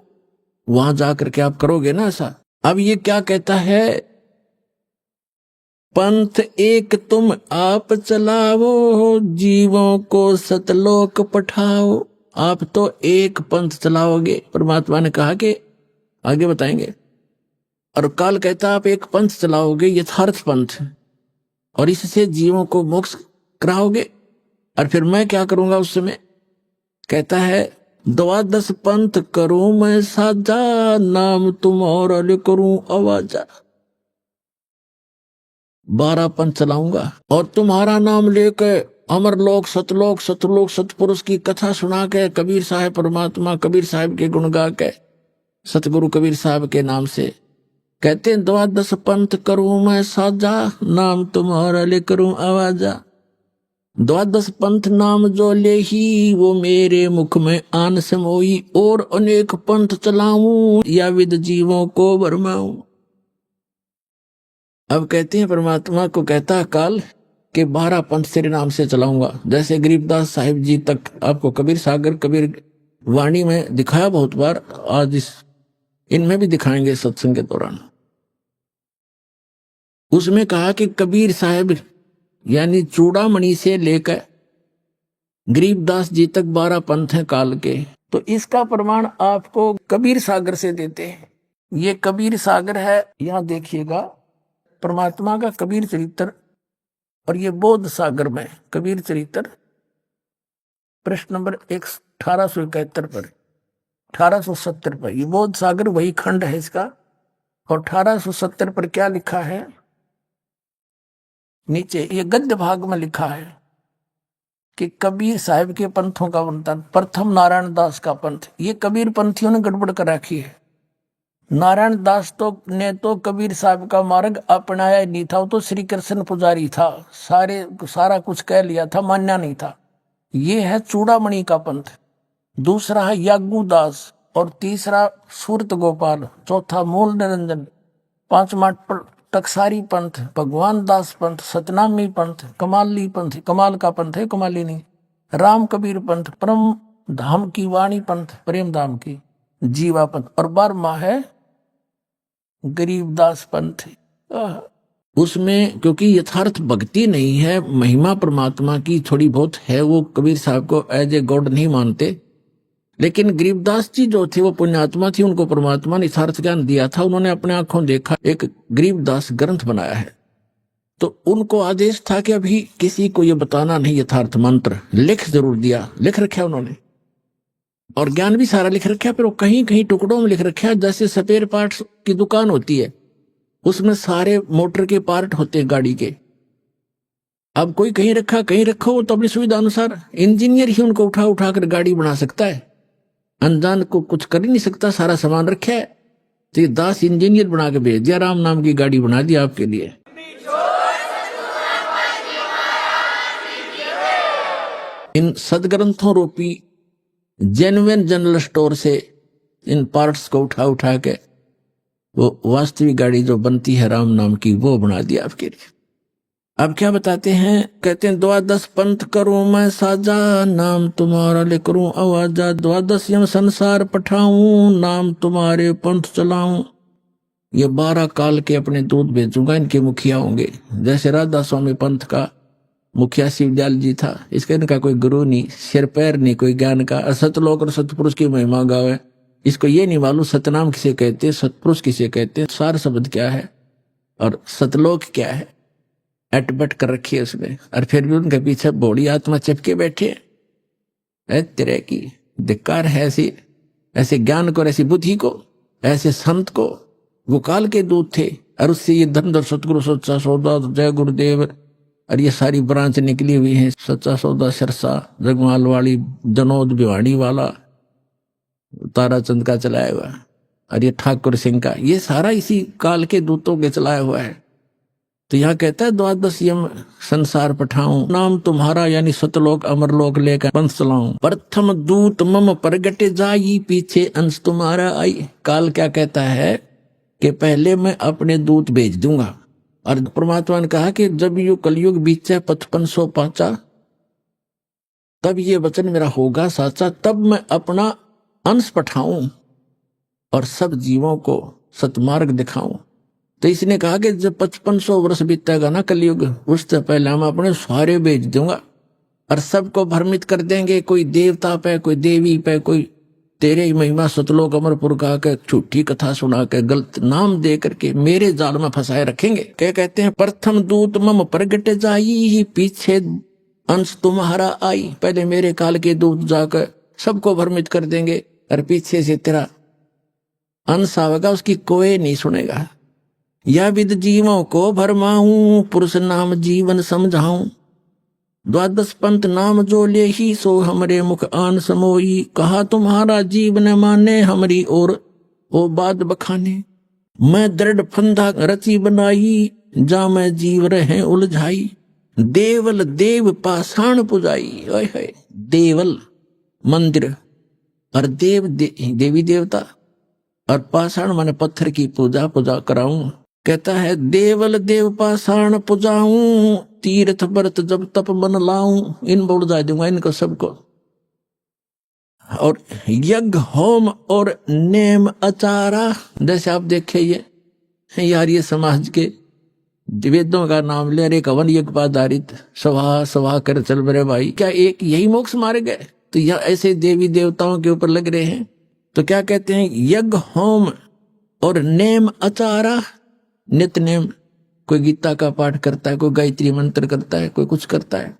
वहां जाकर के आप करोगे ना ऐसा। अब ये क्या कहता है, पंथ एक तुम आप चलाओ, जीवों को सतलोक पठाओ। आप तो एक पंथ चलाओगे, परमात्मा ने कहा कि आगे बताएंगे। और काल कहता आप एक पंथ चलाओगे, यथार्थ पंथ, और इससे जीवों को मोक्ष कराओगे। और फिर मैं क्या करूंगा उस समय, कहता है द्वादश पंथ करूं मैं साजा, नाम तुम्हारा ले करूं आवाजा। 12 पंथ चलाऊंगा और तुम्हारा नाम लेके अमरलोक सतलोक सतलोक सतपुरुष की कथा सुना के, कबीर साहब परमात्मा कबीर साहब के गुण गा के, सतगुरु कबीर साहब के नाम से कहते हैं द्वादश पंथ करूं मैं साजा, नाम तुम्हारा ले करूं आवाजा। द्वादश पंथ नाम जो ले ही, वो मेरे मुख में आन समोई, और अनेक पंथ चलाऊं, या विद जीवों को भरमाऊं। अब कहते हैं परमात्मा को कहता है काल कि 12 पंथ तेरे नाम से चलाऊंगा। जैसे गरीबदास साहिब जी तक आपको कबीर सागर कबीर वाणी में दिखाया बहुत बार, आज इनमें भी दिखाएंगे सत्संग के दौरान। उसमें कहा कि कबीर साहब यानी चूड़ामणि से लेकर गरीबदास जी तक 12 पंथ हैं काल के। तो इसका प्रमाण आपको कबीर सागर से देते हैं। ये कबीर सागर है, यहां देखिएगा परमात्मा का कबीर चरित्र, और ये बोध सागर में कबीर चरित्र पृष्ठ नंबर 1871 पर 1870 पर, ये बोध सागर वही खंड है इसका। और 1870 पर क्या लिखा है नीचे, ये गद्य भाग में लिखा है कि कबीर साहब के पंथों का वर्णन। प्रथम नारायण दास का पंथ, ये कबीर पंथियों ने गड़बड़ कर रखी है। नारायण दास ने तो कबीर साहब का मार्ग अपनाया ही नहीं था, वो तो श्री कृष्ण पुजारी था, सारा कुछ कह लिया था, मान्या नहीं था। ये है चूड़ामणि का पंथ, दूसरा है यागू दास, और तीसरा सूरत गोपाल, चौथा मूल निरंजन, पांचवा टकसारी पंथ, भगवान दास पंथ, सतनामी पंथ, कमाली पंथ, कमाल का पंथ है, कमाली नहीं, राम कबीर पंथ, परम धाम की वाणी पंथ, प्रेम धाम की, जीवा पंथ, और 12वां है गरीबदास पंथ। उसमें क्योंकि यथार्थ भक्ति नहीं है, महिमा परमात्मा की थोड़ी बहुत है, वो कबीर साहब को एज ए गॉड नहीं मानते। लेकिन गरीबदास जी जो थे वो पुण्यात्मा थी, उनको परमात्मा ने यथार्थ ज्ञान दिया था, उन्होंने अपने आंखों देखा, एक गरीबदास ग्रंथ बनाया है। तो उनको आदेश था कि अभी किसी को ये बताना नहीं यथार्थ मंत्र। लिख जरूर दिया, लिख रखा उन्होंने, और ज्ञान भी सारा लिख रखा, पर वो कहीं कहीं टुकड़ों में लिख रखा। जैसे स्पेयर पार्ट्स की दुकान होती है, उसमें सारे मोटर के पार्ट होते हैं गाड़ी के। अब कोई कहीं रखा कहीं रखो, तो अपनी सुविधा अनुसार इंजीनियर ही उनको उठा उठा कर गाड़ी बना सकता है, अनजान को कुछ कर ही नहीं सकता। सारा सामान रखा है, तो ये 10 इंजीनियर बना के भेज दिया, राम नाम की गाड़ी बना दी आपके लिए। इन सदग्रंथों रूपी जेन्युइन जनरल स्टोर से इन पार्ट्स को उठा उठा के वो वास्तविक गाड़ी जो बनती है राम नाम की, वो बना दिया आपके लिए। अब क्या बताते हैं, कहते हैं 12 पंथ करूं मैं साजा, नाम तुम्हारा ले करूं आवाजा, 12 यम संसार पठाऊं, नाम तुम्हारे पंथ चलाऊं। ये 12 काल के अपने दूत भेजूंगा, इनके मुखिया होंगे। जैसे राधा स्वामी पंथ का मुखिया शिवदयाल जी था, इसका इनका कोई गुरु नहीं, सिर पैर नहीं कोई ज्ञान का। सतलोक और सतपुरुष की महिमा गावे, इसको ये नहीं मालूम सतनाम किसे कहते, सतपुरुष किसे कहते, सार शब्द क्या है और सतलोक क्या है, अटपट कर रखी है उसने। और फिर भी उनके पीछे बौड़ी आत्मा चिपके बैठे है। तेरे की धिक्कार है ऐसे ज्ञान को, ऐसी बुद्धि को, ऐसे संत को। वो काल के दूत थे, और उससे ये धर्मधर सतगुरु सच्चा सौदा, जय गुरुदेव, और ये सारी ब्रांच निकली हुई है। सच्चा सौदा सिरसा, जगमाल वाली, जनोद भिवाड़ी वाला, ताराचंद का चलाया हुआ, और ये ठाकुर सिंह का, ये सारा इसी काल के दूतों के चलाया हुआ है। तो यहाँ कहता है 12 यम संसार पठाऊं, नाम तुम्हारा यानी सतलोक अमरलोक लेकर पंथ चलाऊं। प्रथम दूत मम प्रगटे जाई, पीछे अंश तुम्हारा आई। काल क्या कहता है कि पहले मैं अपने दूत भेज दूंगा, और परमात्मा ने कहा कि जब यू कलयुग बीचे 5505 तब ये वचन मेरा होगा साचा, तब मैं अपना अंश पठाऊं और सब जीवों को सतमार्ग दिखाऊं। तो इसने कहा कि जब 5500 वर्ष बीतेगा ना कलयुग, उससे पहले हम अपने सारे भेज दूंगा और सबको भ्रमित कर देंगे। कोई देवता पे, कोई देवी पे, कोई तेरे ही महिमा सतलोक अमरपुर का के झूठी कथा सुना के गलत नाम दे करके मेरे जाल में फंसाए रखेंगे। क्या कहते हैं, प्रथम दूत मम प्रगट जाई, पीछे अंश तुम्हारा आई। पहले मेरे काल के दूत जाकर सबको भ्रमित कर देंगे, और पीछे से तेरा अंश आवेगा, उसकी कोई नहीं सुनेगा। या विद जीवों को भरमाऊं, पुरुष नाम जीवन समझाऊं। 12 पंथ नाम जो ले ही, सो हमरे मुख आन समोई। कहा तुम्हारा जीव न माने, हमरी ओर ओ बात बखाने। मैं दृढ़ फंदा रची बनाई, जा मैं जीव रहे उलझाई। देवल देव पाषाण पुजाई, ओए होए, देवल मंदिर, और देवी देवता, और पाषाण माने पत्थर की पूजा कराऊं। कहता है देवल देव पाषाण पुजाऊं, तीर्थ व्रत जब तप मन लाऊं। इन बोल जा दूंगा इनको सबको। और यज्ञ होम और नेम आचारा, जैसे आप देखे ये यार, ये समाज के वेदों का नाम ले रहे, हवन यज्ञ पर आधारित सभा सभा कर चल मेरे भाई। क्या एक यही मोक्ष मारे गए? तो यह ऐसे देवी देवताओं के ऊपर लग रहे हैं। तो क्या कहते हैं, यज्ञ होम और नेम आचारा, नित्य नेम। कोई गीता का पाठ करता है, कोई गायत्री मंत्र करता है, कोई कुछ करता है।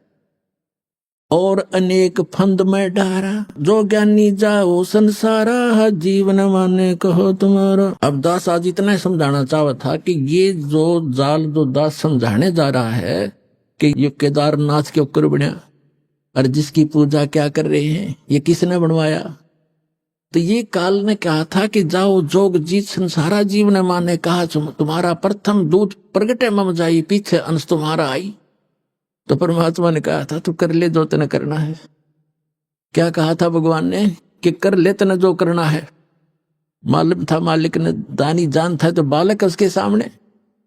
और अनेक फंद में डारा, जो ज्ञानी जाओ संसारा, जीवन माने कहो तुम्हारा। अब दास आज इतना समझाना चाहता था कि ये जो जाल जो दास समझाने जा रहा है कि ये केदारनाथ के ऊपर बना, और जिसकी पूजा क्या कर रहे हैं, ये किसने बनवाया? तो ये काल ने कहा था कि जाओ जोग जीत संसारा, जीव ने माने कहा तुम्हारा प्रथम दूत प्रगटे मम जाई, पीछे अंश तुम्हारा आई। तो परमात्मा ने कहा था तू कर ले जो तने करना है। क्या कहा था भगवान ने कि कर ले तने जो करना है। मालूम था मालिक ने, दानी जान था, तो बालक उसके सामने।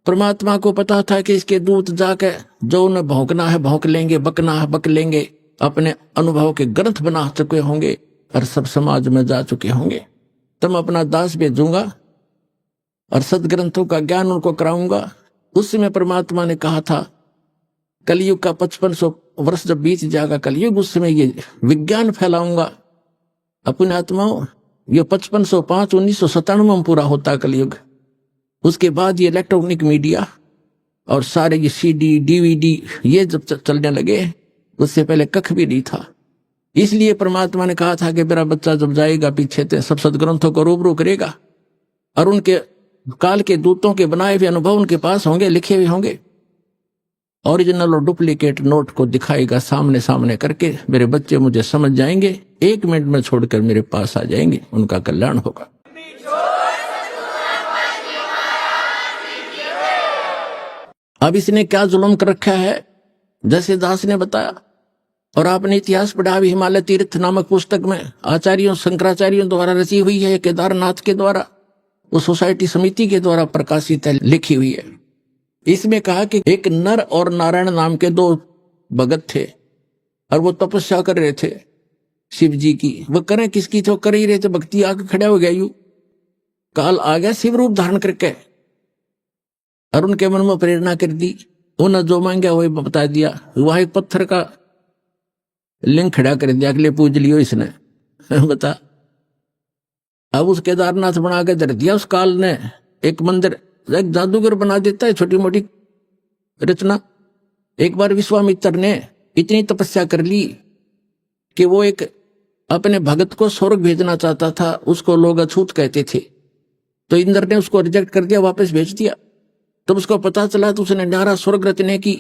परमात्मा को पता था कि इसके दूत जाके जो उन्हें भौंकना है भौंक लेंगे, बकना है बक लेंगे, अपने अनुभव के ग्रंथ बना चुके होंगे और सब समाज में जा चुके होंगे। तुम अपना दास भेजूंगा और सदग्रंथों का ज्ञान उनको कराऊंगा। उस समय परमात्मा ने कहा था कलयुग का 5500 वर्ष जब बीत जाएगा कलयुग, उस समय ये विज्ञान फैलाऊंगा अपने आत्माओं। ये 5505 1997 में पूरा होता कलयुग। उसके बाद ये इलेक्ट्रॉनिक मीडिया और सारे ये CD DVD ये जब चलने लगे, उससे पहले कख भी नहीं था। इसलिए परमात्मा ने कहा था कि मेरा बच्चा जब जाएगा पीछे तो सब सदग्रंथों को रूबरू करेगा और उनके काल के दूतों के बनाए हुए अनुभव उनके पास होंगे, लिखे हुए होंगे। ओरिजिनल और डुप्लीकेट नोट को दिखाएगा सामने सामने करके, मेरे बच्चे मुझे समझ जाएंगे, 1 मिनट में छोड़कर मेरे पास आ जाएंगे, उनका कल्याण होगा। अब इसने क्या जुल्म कर रखा है, जैसे दास ने बताया, और आपने इतिहास पढ़ा भी, हिमालय तीर्थ नामक पुस्तक में आचार्यों शंकराचार्यों द्वारा रची हुई है, केदारनाथ के द्वारा, उस सोसाइटी समिति के द्वारा प्रकाशित है, लिखी हुई है। इसमें कहा कि एक नर और नारायण नाम के 2 भगत थे और वो तपस्या कर रहे थे शिव जी की। वो करें किसकी, तो कर ही रहे थे, भक्ति आके खड़ा हो गया, यू काल आ गया शिव रूप धारण करके और उनके मन में प्रेरणा कर दी। उन्हें जो मांगा वही बता दिया। वहां एक पत्थर का लिंग खड़ा कर दिया, अगले पूज लियो इसने बता। अब उस केदारनाथ बना के धर दिया। उस काल ने एक मंदिर, एक जादूगर बना देता है, छोटी मोटी रचना। एक बार विश्वामित्र ने इतनी तपस्या कर ली कि वो एक अपने भगत को स्वर्ग भेजना चाहता था, उसको लोग अछूत कहते थे, तो इंद्र ने उसको रिजेक्ट कर दिया, वापस भेज दिया। तब उसको पता चला तो उसने नारा स्वर्ग रचने की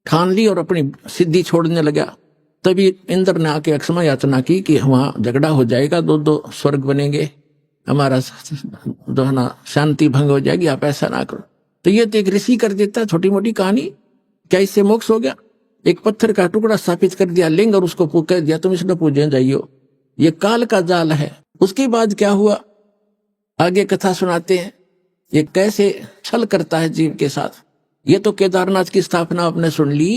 ठान ली और अपनी सिद्धि छोड़ने लगा। तभी इंद्र ने आके क्षमा याचना की कि वहां झगड़ा हो जाएगा, 2 स्वर्ग बनेंगे, हमारा जो है ना शांति भंग हो जाएगी, आप ऐसा ना करो। तो ये तो एक ऋषि कर देता है, छोटी मोटी कहानी, क्या इससे मोक्ष हो गया? एक पत्थर का टुकड़ा स्थापित कर दिया लिंग और उसको कह दिया तुम इसने पूजने जाइयो। ये काल का जाल है। उसके बाद क्या हुआ, आगे कथा सुनाते हैं, ये कैसे छल करता है जीव के साथ। ये तो केदारनाथ की स्थापना आपने सुन ली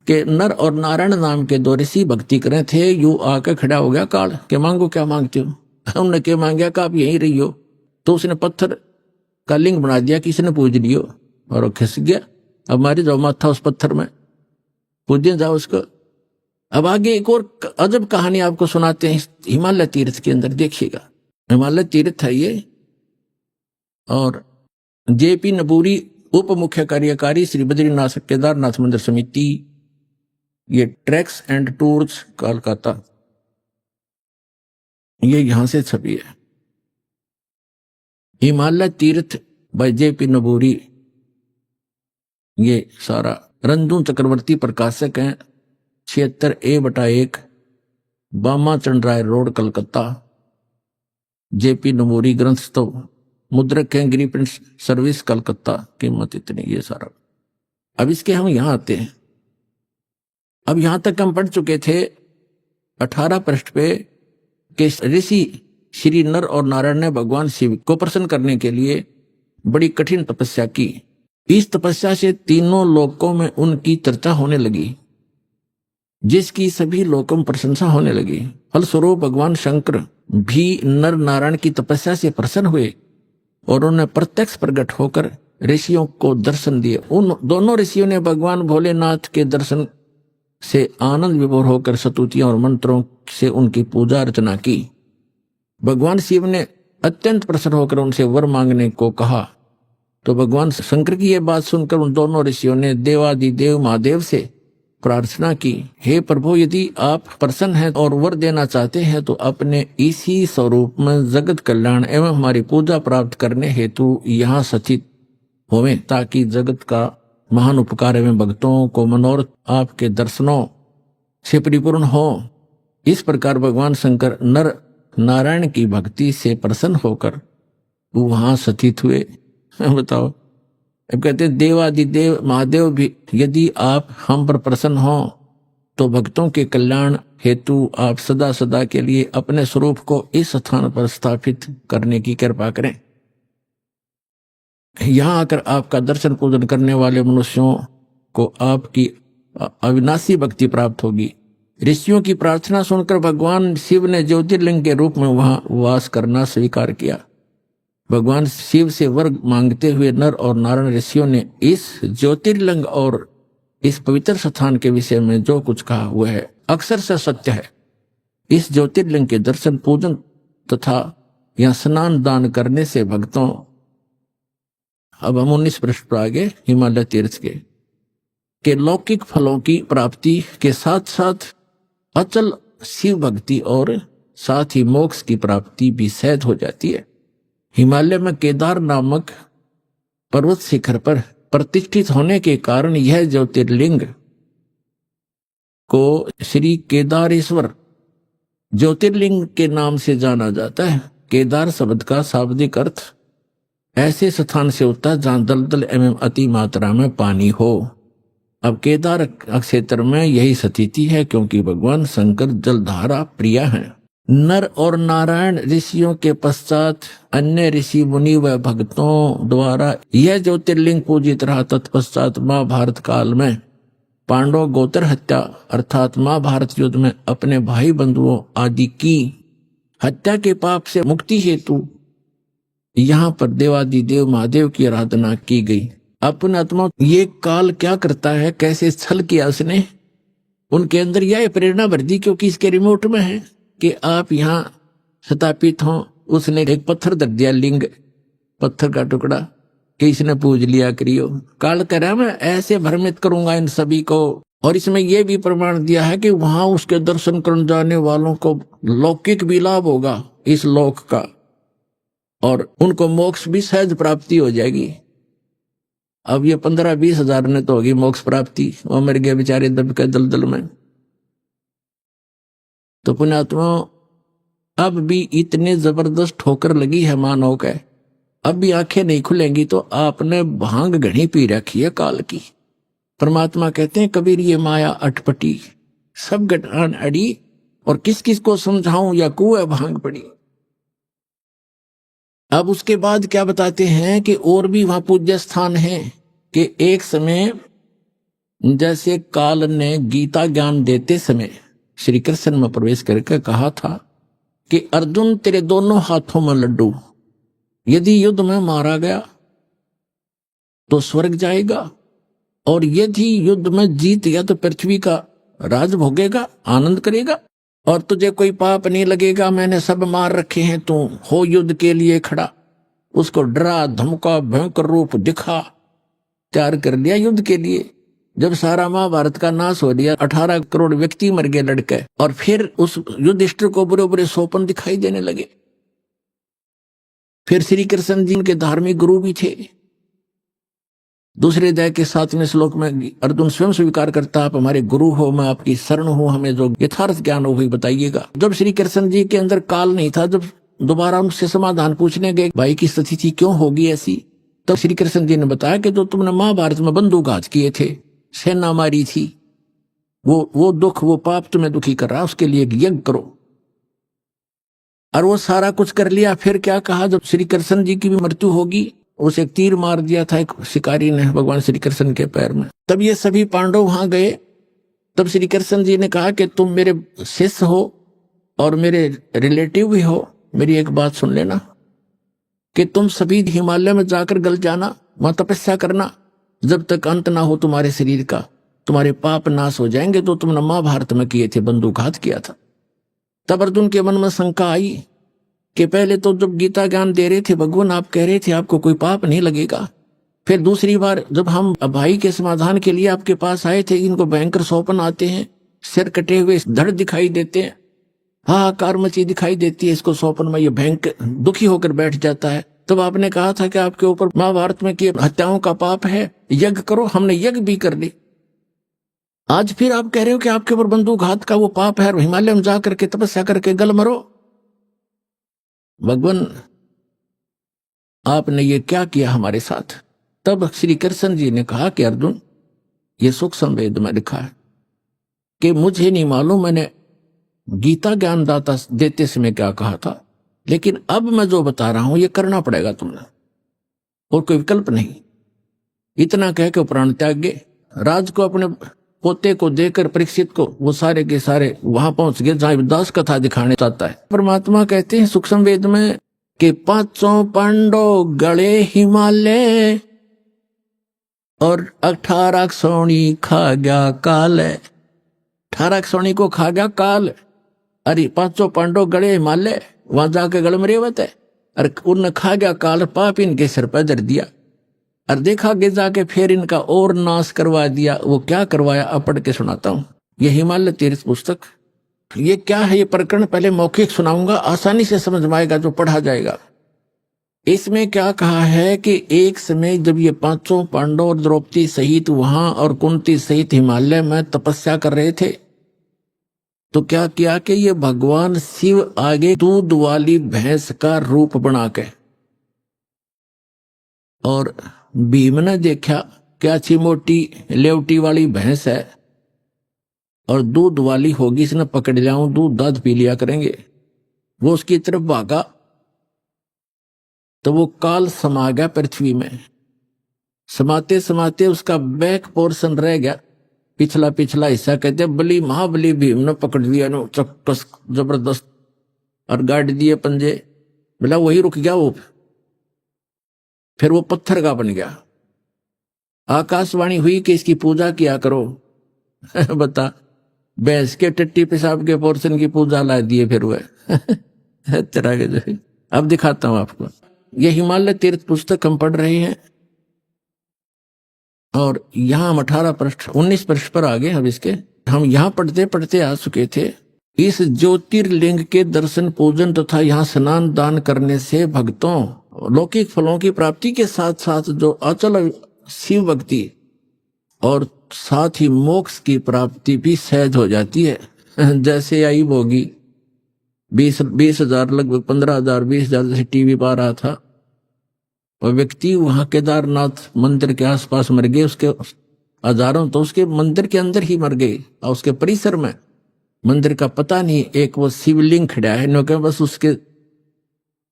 कि नर और नारायण नाम के 2 ऋषि भक्ति करे थे। यू आके खड़ा हो गया काल के मांगो क्या मांगते हो। उन्होंने क्या मांगा कि आप यहीं रहियो, तो उसने पत्थर का लिंग बना दिया, किसी ने पूज लियो और वो खिस गया। अब मारे जाओ माथा उस पत्थर में, पूजने जाओ उसको। अब आगे एक और अजब कहानी आपको सुनाते हैं हिमालय तीर्थ के अंदर, देखिएगा। हिमालय तीर्थ है ये, और JP नबूरी उप मुख्य कार्यकारी श्री बद्रीनाथ केदारनाथ मंदिर समिति, ये ट्रैक्स एंड टूर्स कोलकाता, ये यहां से छपी है। हिमालय तीर्थ बाय JP नबूरी, ये सारा रंजू चक्रवर्ती प्रकाशक हैं, 76A/1 बामा चंद्राय रोड कलकत्ता। JP नबूरी ग्रंथ स्तव, मुद्रक हैं गिरी प्रिंट सर्विस कलकत्ता, कीमत इतनी, ये सारा। अब इसके हम यहां आते हैं। अब यहां तक हम पढ़ चुके थे 18 पृष्ठ पे कि ऋषि श्री नर और नारायण ने भगवान शिव को प्रसन्न करने के लिए बड़ी कठिन तपस्या की। इस तपस्या से तीनों लोकों में उनकी चर्चा होने लगी, जिसकी सभी लोकों में प्रशंसा होने लगी। फलस्वरूप भगवान शंकर भी नर नारायण की तपस्या से प्रसन्न हुए और उन्हें प्रत्यक्ष प्रकट होकर ऋषियों को दर्शन दिए। उन दोनों ऋषियों ने भगवान भोलेनाथ के दर्शन से आनंद विभोर होकर स्तुतियों और मंत्रों से उनकी पूजा अर्चना की। भगवान शिव ने अत्यंत प्रसन्न होकर उनसे वर मांगने को कहा, तो भगवान शंकर की यह बात सुनकर उन दोनों ऋषियों ने देवादिदेव महादेव से प्रार्थना की, हे प्रभु, यदि आप प्रसन्न हैं और वर देना चाहते हैं तो अपने इसी स्वरूप में जगत कल्याण एवं हमारी पूजा प्राप्त करने हेतु यहाँ सचित होवें, ताकि जगत का महान उपकार एवं भक्तों को मनोरथ आपके दर्शनों से परिपूर्ण हो। इस प्रकार भगवान शंकर नर नारायण की भक्ति से प्रसन्न होकर वहां सचित हुए। बताओ, अब कहते हैं देवादिदेव महादेव भी यदि आप हम पर प्रसन्न हो तो भक्तों के कल्याण हेतु आप सदा सदा के लिए अपने स्वरूप को इस स्थान पर स्थापित करने की कृपा करें। यहाँ आकर आपका दर्शन पूजन करने वाले मनुष्यों को आपकी अविनाशी भक्ति प्राप्त होगी। ऋषियों की प्रार्थना सुनकर भगवान शिव ने ज्योतिर्लिंग के रूप में वहां वास करना स्वीकार किया। भगवान शिव से वर मांगते हुए नर और नारायण ऋषियों ने इस ज्योतिर्लिंग और इस पवित्र स्थान के विषय में जो कुछ कहा हुआ है अक्सर से सत्य है। इस ज्योतिर्लिंग के दर्शन पूजन तथा यहाँ स्नान दान करने से भक्तों अब हम 19 पृष्ठ पर आगे हिमालय तीर्थ के लौकिक फलों की प्राप्ति के साथ साथ अचल शिव भक्ति और साथ ही मोक्ष की प्राप्ति भी सहज हो जाती है। हिमालय में केदार नामक पर्वत शिखर पर प्रतिष्ठित होने के कारण यह ज्योतिर्लिंग को श्री केदारेश्वर ज्योतिर्लिंग के नाम से जाना जाता है। केदार शब्द का शाब्दिक अर्थ ऐसे स्थान से होता है जहां दलदल एवं अति मात्रा में पानी हो। अब केदार क्षेत्र में यही स्थिति है, क्योंकि भगवान शंकर जलधारा प्रिय हैं। नर और नारायण ऋषियों के पश्चात अन्य ऋषि मुनि व भक्तों द्वारा यह ज्योतिर्लिंग पूजित रहा। तत्पश्चात महाभारत काल में पांडव गोत्र हत्या अर्थात महाभारत युद्ध में अपने भाई बंधुओं आदि की हत्या के पाप से मुक्ति हेतु यहाँ पर देवादिदेव महादेव की आराधना की गई। अपने आत्मा ये काल क्या करता है, कैसे छल किया उसने, उनके अंदर यह प्रेरणा भर दी, क्योंकि इसके रिमोट में है कि आप यहाँ स्थापित हों। उसने एक पत्थर धर दिया, लिंग पत्थर का टुकड़ा, कि इसने पूज लिया करियो। काल कह रहा मैं ऐसे भ्रमित करूंगा इन सभी को। और इसमें यह भी प्रमाण दिया है कि वहां उसके दर्शन करने जाने वालों को लौकिक भी लाभ होगा इस लोक का, और उनको मोक्ष भी सहज प्राप्ति हो जाएगी। अब ये 15-20 हजार ने तो होगी मोक्ष प्राप्ति, वो मर गए बेचारे दब के दलदल में। तो पुण्यात्मा अब भी इतने जबरदस्त ठोकर लगी है मानव के, अब भी आंखें नहीं खुलेंगी तो आपने भांग घनी पी रखी है काल की। परमात्मा कहते हैं कबीर ये माया अटपटी सब गठान अड़ी, और किस किस को समझाऊं या कुएं भांग पड़ी। अब उसके बाद क्या बताते हैं कि और भी वहां पूज्य स्थान है, कि एक समय जैसे काल ने गीता ज्ञान देते समय श्री कृष्ण में प्रवेश करके कहा था कि अर्जुन तेरे दोनों हाथों में लड्डू, यदि युद्ध में मारा गया तो स्वर्ग जाएगा, और यदि युद्ध में जीत गया तो पृथ्वी का राज भोगेगा, आनंद करेगा, और तुझे कोई पाप नहीं लगेगा। मैंने सब मार रखे हैं, तू हो युद्ध के लिए खड़ा। उसको डरा धमका भयंकर रूप दिखा, तैयार कर लिया युद्ध के लिए। जब सारा महाभारत का नाश हो गया, 18 करोड़ व्यक्ति मर गए लड़के, और फिर उस युधिष्ठिर को बुरे बुरे स्वप्न दिखाई देने लगे। फिर श्री कृष्ण जी के धार्मिक गुरु भी थे। दूसरे अध्याय के 7वें श्लोक में अर्जुन स्वयं स्वीकार करता, आप हमारे गुरु हो, मैं आपकी शरण हूं, हमें जो यथार्थ ज्ञान हो वही बताइएगा। जब श्री कृष्ण जी के अंदर काल नहीं था, जब दोबारा उनसे समाधान पूछने गए भाई की स्थिति क्यों होगी ऐसी, तब श्री कृष्ण जी ने बताया कि जो तुमने महाभारत में बंदूकघात किए थे, सेना मारी थी, वो दुख वो पाप तुम्हें दुखी कर रहा, उसके लिए यज्ञ करो। और वो सारा कुछ कर लिया। फिर क्या कहा, जब श्री कृष्ण जी की भी मृत्यु होगी, उसे एक तीर मार दिया था एक शिकारी ने भगवान श्री कृष्ण के पैर में। तब ये सभी पांडव वहां गए। तब श्री कृष्ण जी ने कहा कि तुम मेरे शिष्य हो और मेरे रिलेटिव भी हो, मेरी एक बात सुन लेना कि तुम सभी हिमालय में जाकर गल जाना, वहां तपस्या करना, जब तक अंत ना हो तुम्हारे शरीर का, तुम्हारे पाप नाश हो जाएंगे तो तुमने महाभारत में किए थे, बंदूकघात किया था। तब अर्जुन के मन में शंका आई कि पहले तो जब गीता ज्ञान दे रहे थे भगवान, आप कह रहे थे आपको कोई पाप नहीं लगेगा। फिर दूसरी बार जब हम भाई के समाधान के लिए आपके पास आए थे, इनको भयंकर स्वप्न आते हैं, सिर कटे हुए धड़ दिखाई देते हैं, हाहाकार मची दिखाई देती है इसको स्वप्न में, ये भयंकर दुखी होकर बैठ जाता है। तब आपने कहा था कि आपके ऊपर महाभारत में किए हत्याओं का पाप है, यज्ञ करो। हमने यज्ञ भी कर ली। आज फिर आप कह रहे हो कि आपके ऊपर बंदूकघात का वो पाप है, हिमालय में जाकर के तपस्या करके गल मरो। भगवान आपने ये क्या किया हमारे साथ। तब श्री कृष्ण जी ने कहा कि अर्जुन, ये सूक्ष्म वेद में लिखा है कि मुझे नहीं मालूम मैंने गीता ज्ञान दाता देते समय क्या कहा था, लेकिन अब मैं जो बता रहा हूं ये करना पड़ेगा तुमने, और कोई विकल्प नहीं। इतना कह के प्राण त्याग गए। राज को अपने पोते को देकर परीक्षित को वो सारे के सारे वहां पहुंच गए जहां दास कथा दिखाने चाहता है। परमात्मा कहते हैं सूक्ष्म वेद में कि 5 पांडव गले हिमालय और 18 सोनी खा गया काल। 18 सोनी को खा गया काल। अरे 5 पांडव गले हिमालय, वहां जाके गल में रेवत है, अरे उनने खा गया काल, पाप इनके सिर पर धर दिया। और देखा आगे जाके फिर इनका और नाश करवा दिया। वो क्या करवाया अब पढ़ के सुनाता हूं। ये हिमालय तीर्थ पुस्तक, ये क्या है, ये प्रकरण पहले मौखिक सुनाऊंगा, आसानी से समझ में आएगा जो पढ़ा जाएगा। इसमें क्या कहा है कि एक समय जब ये पांचों पांडव और द्रौपदी सहित वहां और कुंती सहित हिमालय में तपस्या कर रहे थे, तो क्या किया कि ये भगवान शिव आगे दूध वाली भैंस का रूप बना के, और भीम ने देखा क्या अच्छी मोटी लेवटी वाली भैंस है और दूध वाली होगी, इसने पकड़ लिया, दूध दाद पी लिया करेंगे। वो उसकी तरफ भागा तो वो काल समा गया पृथ्वी में। समाते समाते उसका बैक पोर्शन रह गया, पिछला पिछला हिस्सा, कहते बली महाबली भीम ने पकड़ लिया नो चक्कस जबरदस्त और गाड़ दिए पंजे। बोला वही रुक गया वो, फिर वो पत्थर का बन गया। आकाशवाणी हुई कि इसकी पूजा किया करो। बता, भैंस के टट्टी पेशाब के पोर्शन की पूजा ला दिए फिर वह। तरह के जो। अब दिखाता हूं आपको, यह हिमालय तीर्थ पुस्तक हम पढ़ रहे हैं और यहां हम 18 पृष्ठ 19 पृष्ठ पर आ गए। अब इसके हम यहां पढ़ते पढ़ते आ चुके थे। इस ज्योतिर्लिंग के दर्शन पूजन तथा यहाँ स्नान दान करने से भक्तों लौकिक फलों की प्राप्ति के साथ साथ जो अचल शिव भक्ति और साथ ही मोक्ष की प्राप्ति भी सहज हो जाती है। जैसे आई भोगी 20,000 लगभग 15,000 20,000 जैसे टीवी पर आ रहा था, और व्यक्ति वहां केदारनाथ मंदिर के आसपास मर गए, उसके हजारों तो उसके मंदिर के अंदर ही मर गए और उसके परिसर में मंदिर का पता नहीं। एक वो शिवलिंग खड़ा है, नो के बस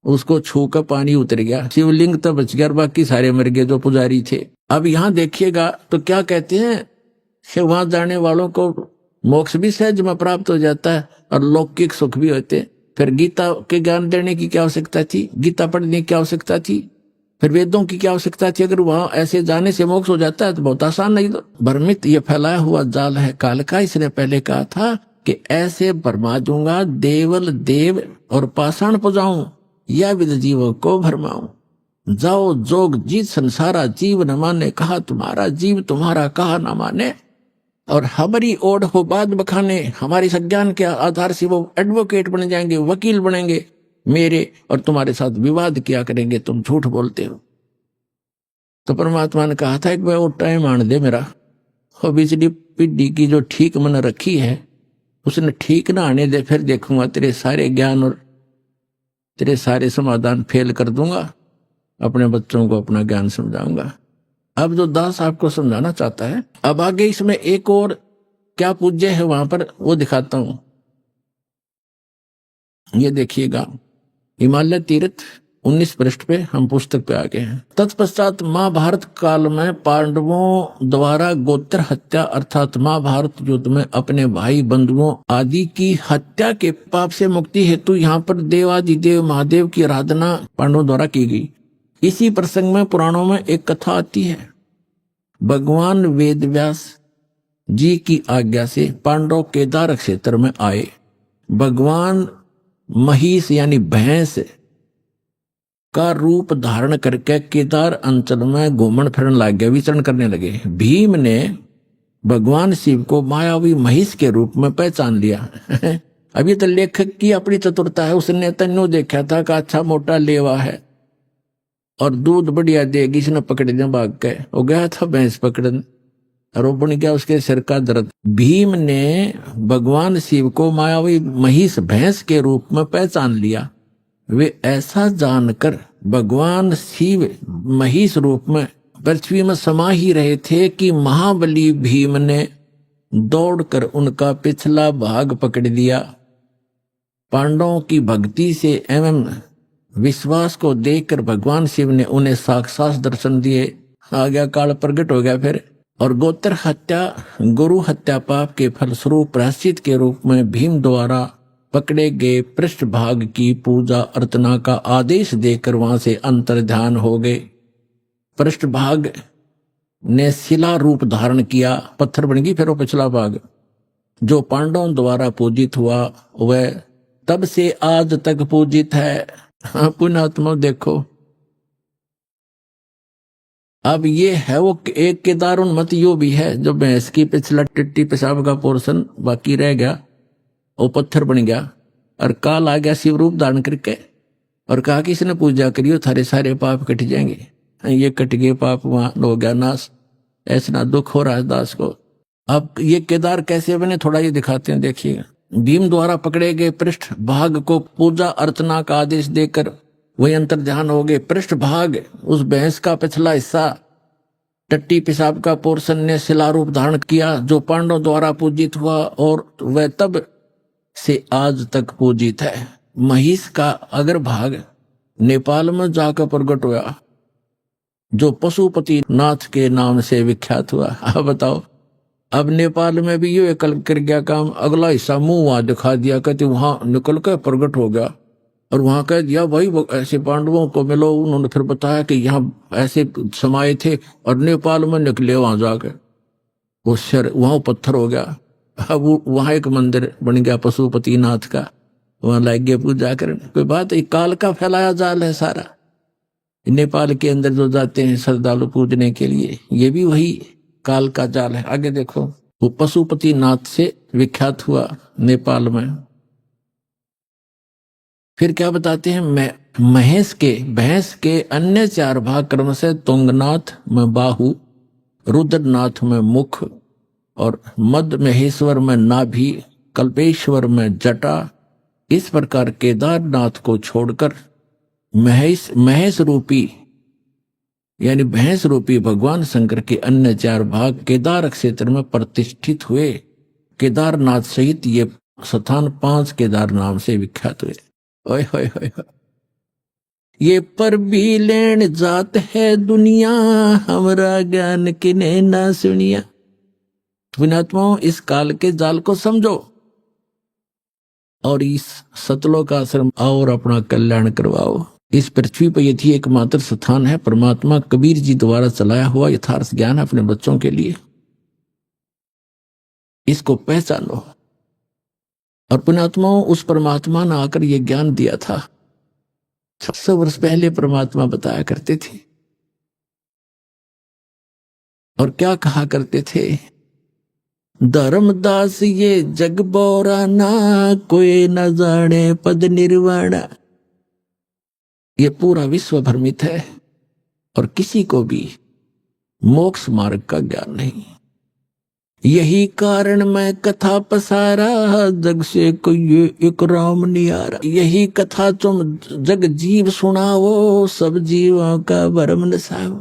उसको छू कर पानी उतर गया, शिवलिंग तो बच गया, बाकी सारे मर गए जो पुजारी थे। अब यहां देखिएगा तो क्या कहते हैं कि वहां जाने वालों को मोक्ष भी सहज में प्राप्त हो जाता है और लौकिक सुख भी होते। फिर गीता के ज्ञान देने की क्या आवश्यकता थी, गीता पढ़ने की क्या आवश्यकता थी, फिर वेदों की क्या आवश्यकता थी। अगर वहां ऐसे जाने से मोक्ष हो जाता है तो बहुत आसान। नहीं तो भ्रमित ये फैलाया हुआ जाल है काल का। इसने पहले कहा था कि ऐसे भरमा दूंगा देवल देव और पाषाण पुजाऊं, या विद जीवों को भरमाऊं। जाओ जोग जीत संसारा जीव न माने, कहा तुम्हारा जीव तुम्हारा कहा न माने। और हमारी ओढ़ हो बाद बखाने, हमारी संज्ञान के आधार से वो एडवोकेट बन जाएंगे, वकील बनेंगे मेरे, और तुम्हारे साथ विवाद किया करेंगे, तुम झूठ बोलते हो। तो परमात्मा ने कहा था एक बार वो टाइम आने दे मेरा, और बिजली पिड्डी की जो ठीक मन रखी है उसने ठीक ना आने दे, फिर देखूंगा तेरे सारे ज्ञान और तेरे सारे समाधान फेल कर दूंगा, अपने बच्चों को अपना ज्ञान समझाऊंगा। अब जो दास आपको समझाना चाहता है, अब आगे इसमें एक और क्या पूज्य है वहां पर वो दिखाता हूं। ये देखिएगा हिमालय तीर्थ 19 पृष्ठ पे हम पुस्तक पे आ गए हैं। तत्पश्चात महाभारत काल में पांडवों द्वारा गोत्र हत्या अर्थात महाभारत युद्ध में अपने भाई बंधुओं आदि की हत्या के पाप से मुक्ति हेतु यहाँ पर देवादिदेव महादेव की आराधना पांडवों द्वारा की गई। इसी प्रसंग में पुराणों में एक कथा आती है। भगवान वेदव्यास जी की आज्ञा से पांडव केदार क्षेत्र में आए। भगवान महिष यानी भैंस का रूप धारण करके केदार अंचल में घूमन फिरन लग गए, विचरण करने लगे। भीम ने भगवान शिव को मायावी महिष के रूप में पहचान लिया। अभी तो लेखक की अपनी चतुरता है, उसने तन्नो देखा था कि अच्छा मोटा लेवा है और दूध बढ़िया देगी, इसने पकड़ दिया, भाग के वो गया था भैंस पकड़न और वो बन गया उसके सिर का दर्द। भीम ने भगवान शिव को मायावी महिष भैंस के रूप में पहचान लिया। वे ऐसा जानकर भगवान शिव महिष रूप में पृथ्वी में समा ही रहे थे कि महाबली भीम ने दौड़कर उनका पिछला भाग पकड़ लिया। पांडवों की भक्ति से एवं विश्वास को देखकर भगवान शिव ने उन्हें साक्षात दर्शन दिए। आ गया काल प्रकट हो गया फिर। और गोत्र हत्या गुरु हत्या पाप के फलस्वरूप प्रायश्चित के रूप में भीम द्वारा पकड़े गए पृष्ठभाग की पूजा अर्चना का आदेश देकर वहां से अंतर्ध्यान हो गए। पृष्ठभाग ने शिला रूप धारण किया, पत्थर बन गई। फिर वो पिछला भाग जो पांडवों द्वारा पूजित हुआ वह तब से आज तक पूजित है। पुण्यात्मा देखो, अब ये है वो एक केदार उन्मत यो भी है, जो भैंस की पिछला टिट्टी पेशाब का पोर्शन बाकी रह गया, वो पत्थर बन गया, और काल आ गया शिव रूप धारण करके और कहा कि इसने पूजा करियो थारे सारे पाप कट जाएंगे। ये कट गए पाप, वहां हो गया नाश। ऐसा दुख हो रहा है दास को। अब ये केदार कैसे बने थोड़ा ये दिखाते हैं, देखिएगा। भीम द्वारा पकड़े गए पृष्ठ भाग को पूजा अर्चना का आदेश देकर वही अंतर ध्यान हो गए। पृष्ठ भाग उस भैंस का पिछला हिस्सा टट्टी पेशाब का पोर्शन ने शिला रूप धारण किया, जो पांडवों द्वारा पूजित हुआ और वह तब से आज तक पूजित है। महिष का अगर भाग नेपाल में जाकर प्रकट हुआ, जो पशुपति नाथ के नाम से विख्यात हुआ। अब बताओ, अब नेपाल में भी ये कर गया काम, अगला हिस्सा मुंह वहां दिखा दिया, कहते वहां निकल कर प्रकट हो गया और वहां कह दिया भाई ऐसे पांडवों को मिलो। उन्होंने फिर बताया कि यहाँ ऐसे समाये थे और नेपाल में निकले वहां जाकर, वो शर वहां पत्थर हो गया। अब वहां एक मंदिर बन गया पशुपति नाथ का, वहां लग गए पूजा करने। कोई बात, एक काल का फैलाया जाल है सारा। नेपाल के अंदर जो जाते हैं श्रद्धालु पूजने के लिए, ये भी वही काल का जाल है। आगे देखो, वो पशुपति नाथ से विख्यात हुआ नेपाल में। फिर क्या बताते हैं, भैंस के अन्य 4 भाग क्रम से तुंगनाथ में बाहु, रुद्रनाथ में मुख और मध्य महेश्वर में नाभि, कल्पेश्वर में जटा। इस प्रकार केदारनाथ को छोड़कर महेश रूपी यानी भैंस रूपी भगवान शंकर के अन्य 4 भाग केदार क्षेत्र में प्रतिष्ठित हुए। केदारनाथ सहित ये स्थान 5 केदार नाम से विख्यात हुए। ओए होए होए, ये पर भी लेन जात है दुनिया, हमरा ज्ञान किने ना सुनिया। पुण्यात्माओं, इस काल के जाल को समझो और इस सतलोक आश्रम आओ और अपना कल्याण करवाओ। इस पृथ्वी पर यदि एकमात्र स्थान है परमात्मा कबीर जी द्वारा चलाया हुआ यथार्थ ज्ञान अपने बच्चों के लिए, इसको पहचानो। और पुण्यात्माओं, उस परमात्मा ने आकर यह ज्ञान दिया था। 600 वर्ष पहले परमात्मा बताया करते थे और क्या कहा करते थे, धर्मदास ये जग बोरा ना, कोई न जाने पद निर्वाणा। ये पूरा विश्व भ्रमित है और किसी को भी मोक्ष मार्ग का ज्ञान नहीं। यही कारण मैं कथा पसारा, जग से कोई एक राम नियारा। यही कथा तुम जग जीव सुनाओ, सब जीवों का भरम नसाओ।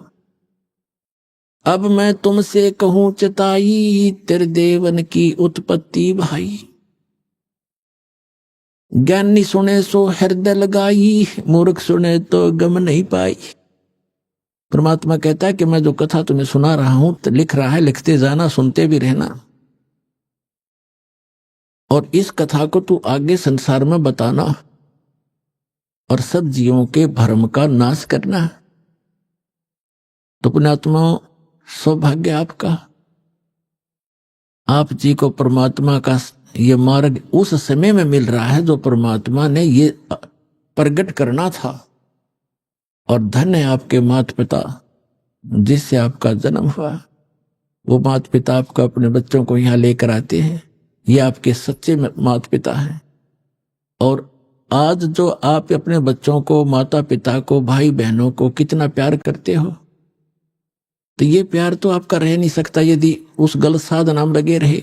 अब मैं तुमसे कहूं चताई, तेरे देवन की उत्पत्ति भाई। ज्ञानी सुने सो हृदय लगाई, मूर्ख सुने तो गम नहीं पाई। परमात्मा कहता है कि मैं जो कथा तुम्हें सुना रहा हूं, तो लिख रहा है, लिखते जाना, सुनते भी रहना, और इस कथा को तू आगे संसार में बताना और सब जीवों के भ्रम का नाश करना। तो पुण्यात्मा, सौभाग्य आपका, आप जी को परमात्मा का ये मार्ग उस समय में मिल रहा है जो परमात्मा ने ये प्रकट करना था। और धन्य है आपके माता पिता जिससे आपका जन्म हुआ। वो माता पिता आपको अपने बच्चों को यहाँ लेकर आते हैं, ये आपके सच्चे माता पिता हैं। और आज जो आप अपने बच्चों को, माता पिता को, भाई बहनों को कितना प्यार करते हो, तो ये प्यार तो आपका रह नहीं सकता यदि उस गलत साधना में लगे रहे।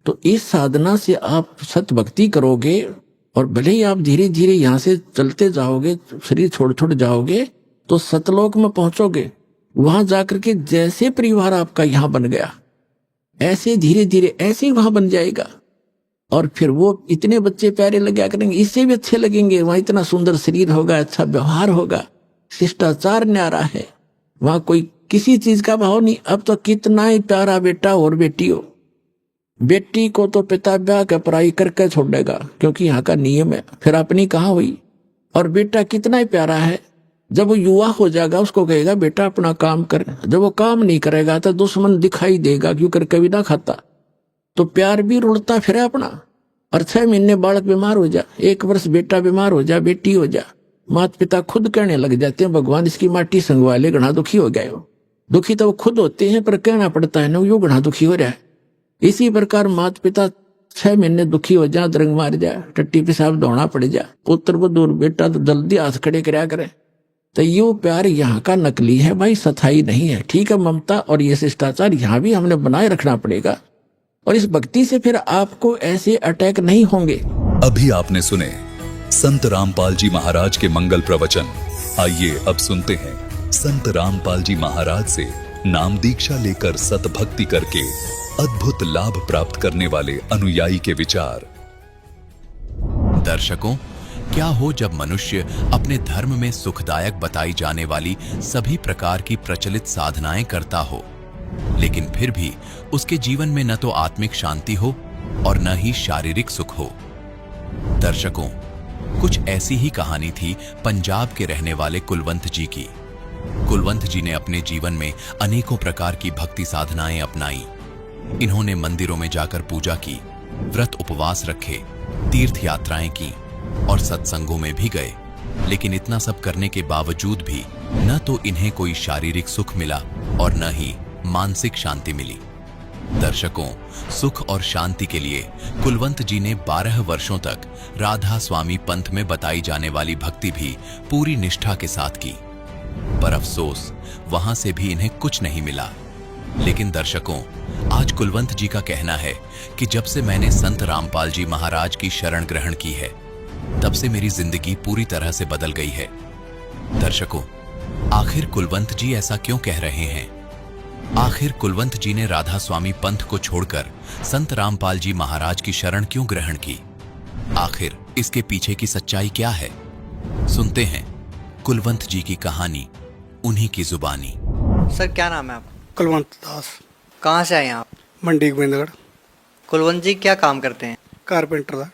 तो इस साधना से आप सत भक्ति करोगे और भले ही आप धीरे धीरे यहाँ से चलते जाओगे, शरीर छोड़ छोड़ जाओगे, तो सतलोक में पहुंचोगे। वहां जाकर के जैसे परिवार आपका यहाँ बन गया, ऐसे धीरे धीरे ऐसे ही वहां बन जाएगा। और फिर वो इतने बच्चे प्यारे लगा करेंगे, इससे भी अच्छे लगेंगे। वहां इतना सुंदर शरीर होगा, अच्छा व्यवहार होगा, शिष्टाचार न्यारा है, वहां कोई किसी चीज का भाव नहीं। अब तो कितना ही प्यारा बेटा और बेटी हो, बेटी को तो पिता ब्याह के पढ़ाई करके छोड़ेगा क्योंकि यहाँ का नियम है, फिर अपनी कहाँ हुई। और बेटा कितना ही प्यारा है, जब वो युवा हो जाएगा उसको कहेगा बेटा अपना काम कर। जब वो काम नहीं करेगा तो दुश्मन दिखाई देगा, क्यों कर कभी ना खाता, तो प्यार भी रुड़ता फिर अपना। और 6 महीने बालक बीमार हो जा, 1 वर्ष बेटा बीमार हो जा, बेटी हो जा, माता पिता खुद कहने लग जाते हैं भगवान इसकी माटी संगवा ले, घना दुखी हो गए हो। दुखी तो वो खुद होते हैं, पर कहना पड़ता है ना यो घना दुखी हो रहा है। इसी प्रकार माता पिता 6 महीने दुखी हो जा, दरंग मार जा, टट्टी पेशाब दौड़ा पड़ जा, पुत्र वो दूर बेटा तो जल्दी हाथ खड़े कराया करे। तो यो प्यार यहाँ का नकली है भाई, सथाई नहीं है। ठीक है, ममता और ये शिष्टाचार यहाँ भी हमने बनाए रखना पड़ेगा, और इस भक्ति से फिर आपको ऐसे अटैक नहीं होंगे। अभी आपने सुने संत रामपाल जी महाराज के मंगल प्रवचन। आइए अब सुनते हैं संत रामपाल जी महाराज से नाम दीक्षा लेकर सतभक्ति करके अद्भुत लाभ प्राप्त करने वाले अनुयायी के विचार। दर्शकों, क्या हो जब मनुष्य अपने धर्म में सुखदायक बताई जाने वाली सभी प्रकार की प्रचलित साधनाएं करता हो, लेकिन फिर भी उसके जीवन में न तो आत्मिक शांति हो और न ही शारीरिक सुख हो। दर्शकों, कुछ ऐसी ही कहानी थी पंजाब के रहने वाले कुलवंत जी की। कुलवंत जी ने अपने जीवन में अनेकों प्रकार की भक्ति साधनाएं अपनाई। इन्होंने मंदिरों में जाकर पूजा की, व्रत उपवास रखे, तीर्थ यात्राएं की और सत्संगों में भी गए। लेकिन इतना सब करने के बावजूद भी न तो इन्हें कोई शारीरिक सुख मिला और न ही मानसिक शांति मिली। दर्शकों, सुख और शांति के लिए कुलवंत जी ने 12 वर्षों तक राधा स्वामी पंथ में बताई जाने वाली भक्ति भी पूरी निष्ठा के साथ की, पर अफसोस वहां से भी इन्हें कुछ नहीं मिला। लेकिन दर्शकों, आज कुलवंत जी का कहना है कि जब से मैंने संत रामपाल जी महाराज की शरण ग्रहण की है, तब से मेरी जिंदगी पूरी तरह से बदल गई है। दर्शकों, आखिर कुलवंत जी ऐसा क्यों कह रहे हैं? आखिर कुलवंत जी ने राधा स्वामी पंथ को छोड़कर संत रामपाल जी महाराज की शरण क्यों ग्रहण की? आखिर इसके पीछे की सच्चाई क्या है? सुनते हैं कुलवंत जी की कहानी, उन्हीं की जुबानी। सर, क्या नाम है आपका? कुलवंत दास। कहाँ से आए हैं आप? मंडी गोविंदगढ़। कुलवंत जी क्या काम करते हैं? कारपेंटर था।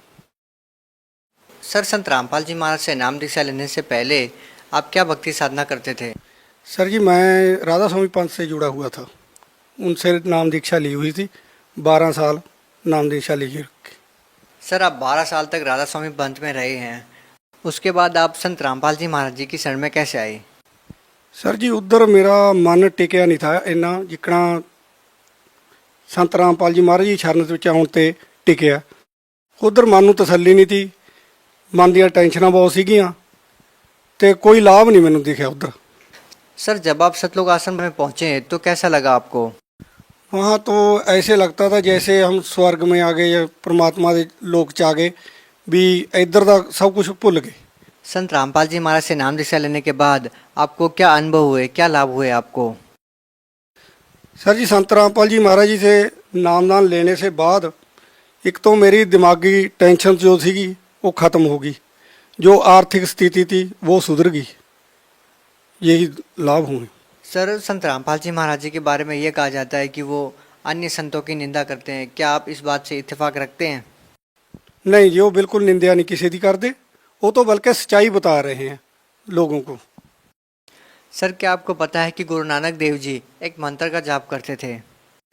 सर, संत रामपाल जी महाराज से नाम दीक्षा लेने से पहले आप क्या भक्ति साधना करते थे? सर जी, मैं राधा स्वामी पंथ से जुड़ा हुआ था, उनसे नाम दीक्षा ली हुई थी। 12 साल नाम दीक्षा ली। सर, आप 12 साल तक राधा स्वामी पंथ में रहे हैं, उसके बाद आप संत रामपाल जी महाराज जी की शरण में कैसे आए? सर जी, उधर मेरा मन टिकिया नहीं था इन्ना जिकना संत रामपाल जी महाराज जी शरण ਵਿੱਚ ਆਉਣ ਤੇ टिकिया। उधर मन ਨੂੰ ਤਸੱਲੀ नहीं थी, मन ਦੀਆਂ ਟੈਨਸ਼ਨਾਂ बहुत ਸੀਗੀਆਂ ਤੇ कोई लाभ नहीं ਮੈਨੂੰ दिखा उधर। सर, जब आप सतलोक आश्रम में पहुँचे तो कैसा लगा आपको? वहाँ तो ऐसे लगता था जैसे हम स्वर्ग में आ गए या परमात्मा के लोक च आ गए, भी इधर का सब कुछ भुल गए। संत रामपाल जी महाराज से नाम दीक्षा लेने के बाद आपको क्या अनुभव हुए, क्या लाभ हुए आपको? सर जी, संत रामपाल जी महाराज जी से नामदान लेने से बाद एक तो मेरी दिमागी टेंशन जो थी वो ख़त्म हो गई, जो आर्थिक स्थिति थी वो सुधर गई। यही लाभ हुए। सर, संत रामपाल जी महाराज जी के बारे में ये कहा जाता है कि वो अन्य संतों की निंदा करते हैं, क्या आप इस बात से इत्तेफाक रखते हैं? नहीं जी, वो बिल्कुल निंदा नहीं किसी की करते, वो तो बल्कि सच्चाई बता रहे हैं लोगों को। सर, क्या आपको पता है कि गुरु नानक देव जी एक मंत्र का जाप करते थे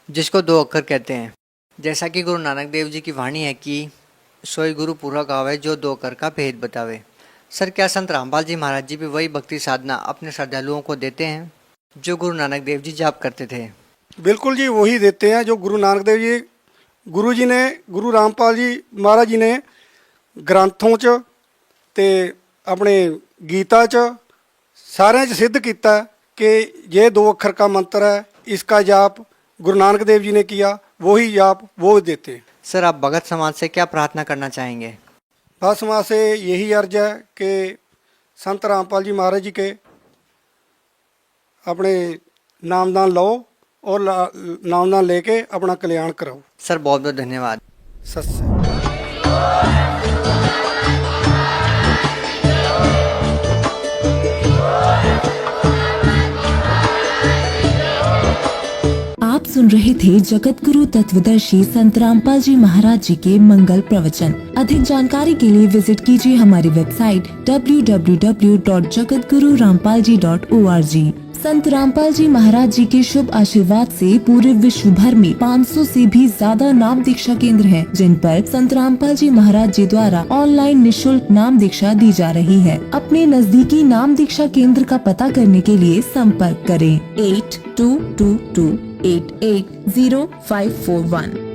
जिसको 2 अक्षर कहते हैं? जैसा कि गुरु नानक देव जी की वाणी है कि सोई गुरु पूरा गावे जो 2 अक्षर का भेद बतावे। सर, क्या संत रामपाल जी महाराज जी भी वही भक्ति साधना अपने श्रद्धालुओं को देते हैं जो गुरु नानक देव जी जाप करते थे? बिल्कुल जी, वही देते हैं जो गुरु नानक देव जी, गुरु रामपाल जी महाराज जी ने ग्रंथों च ते अपने गीता च सारे च सिद्ध किया कि ये 2 अक्षर का मंत्र है, इसका जाप गुरु नानक देव जी ने किया, वही जाप वो देते हैं। सर, आप भगत समाज से क्या प्रार्थना करना चाहेंगे? भगत समाज से यही अर्ज है कि संत रामपाल जी महाराज जी के अपने नामदान लो और नामदान लेके अपना कल्याण कराओ। सर, बहुत बहुत धन्यवाद। सत श्री आप सुन रहे थे जगत गुरु तत्वदर्शी संत रामपाल जी महाराज जी के मंगल प्रवचन। अधिक जानकारी के लिए विजिट कीजिए हमारी वेबसाइट www.jagatgururampalji.org। संत रामपाल जी महाराज जी के शुभ आशीर्वाद से पूरे विश्व भर में 500 से भी ज्यादा नाम दीक्षा केंद्र हैं, जिन पर संत रामपाल जी महाराज जी द्वारा ऑनलाइन निशुल्क नाम दीक्षा दी जा रही है। अपने नजदीकी नाम दीक्षा केंद्र का पता करने के लिए संपर्क करें 8222880541।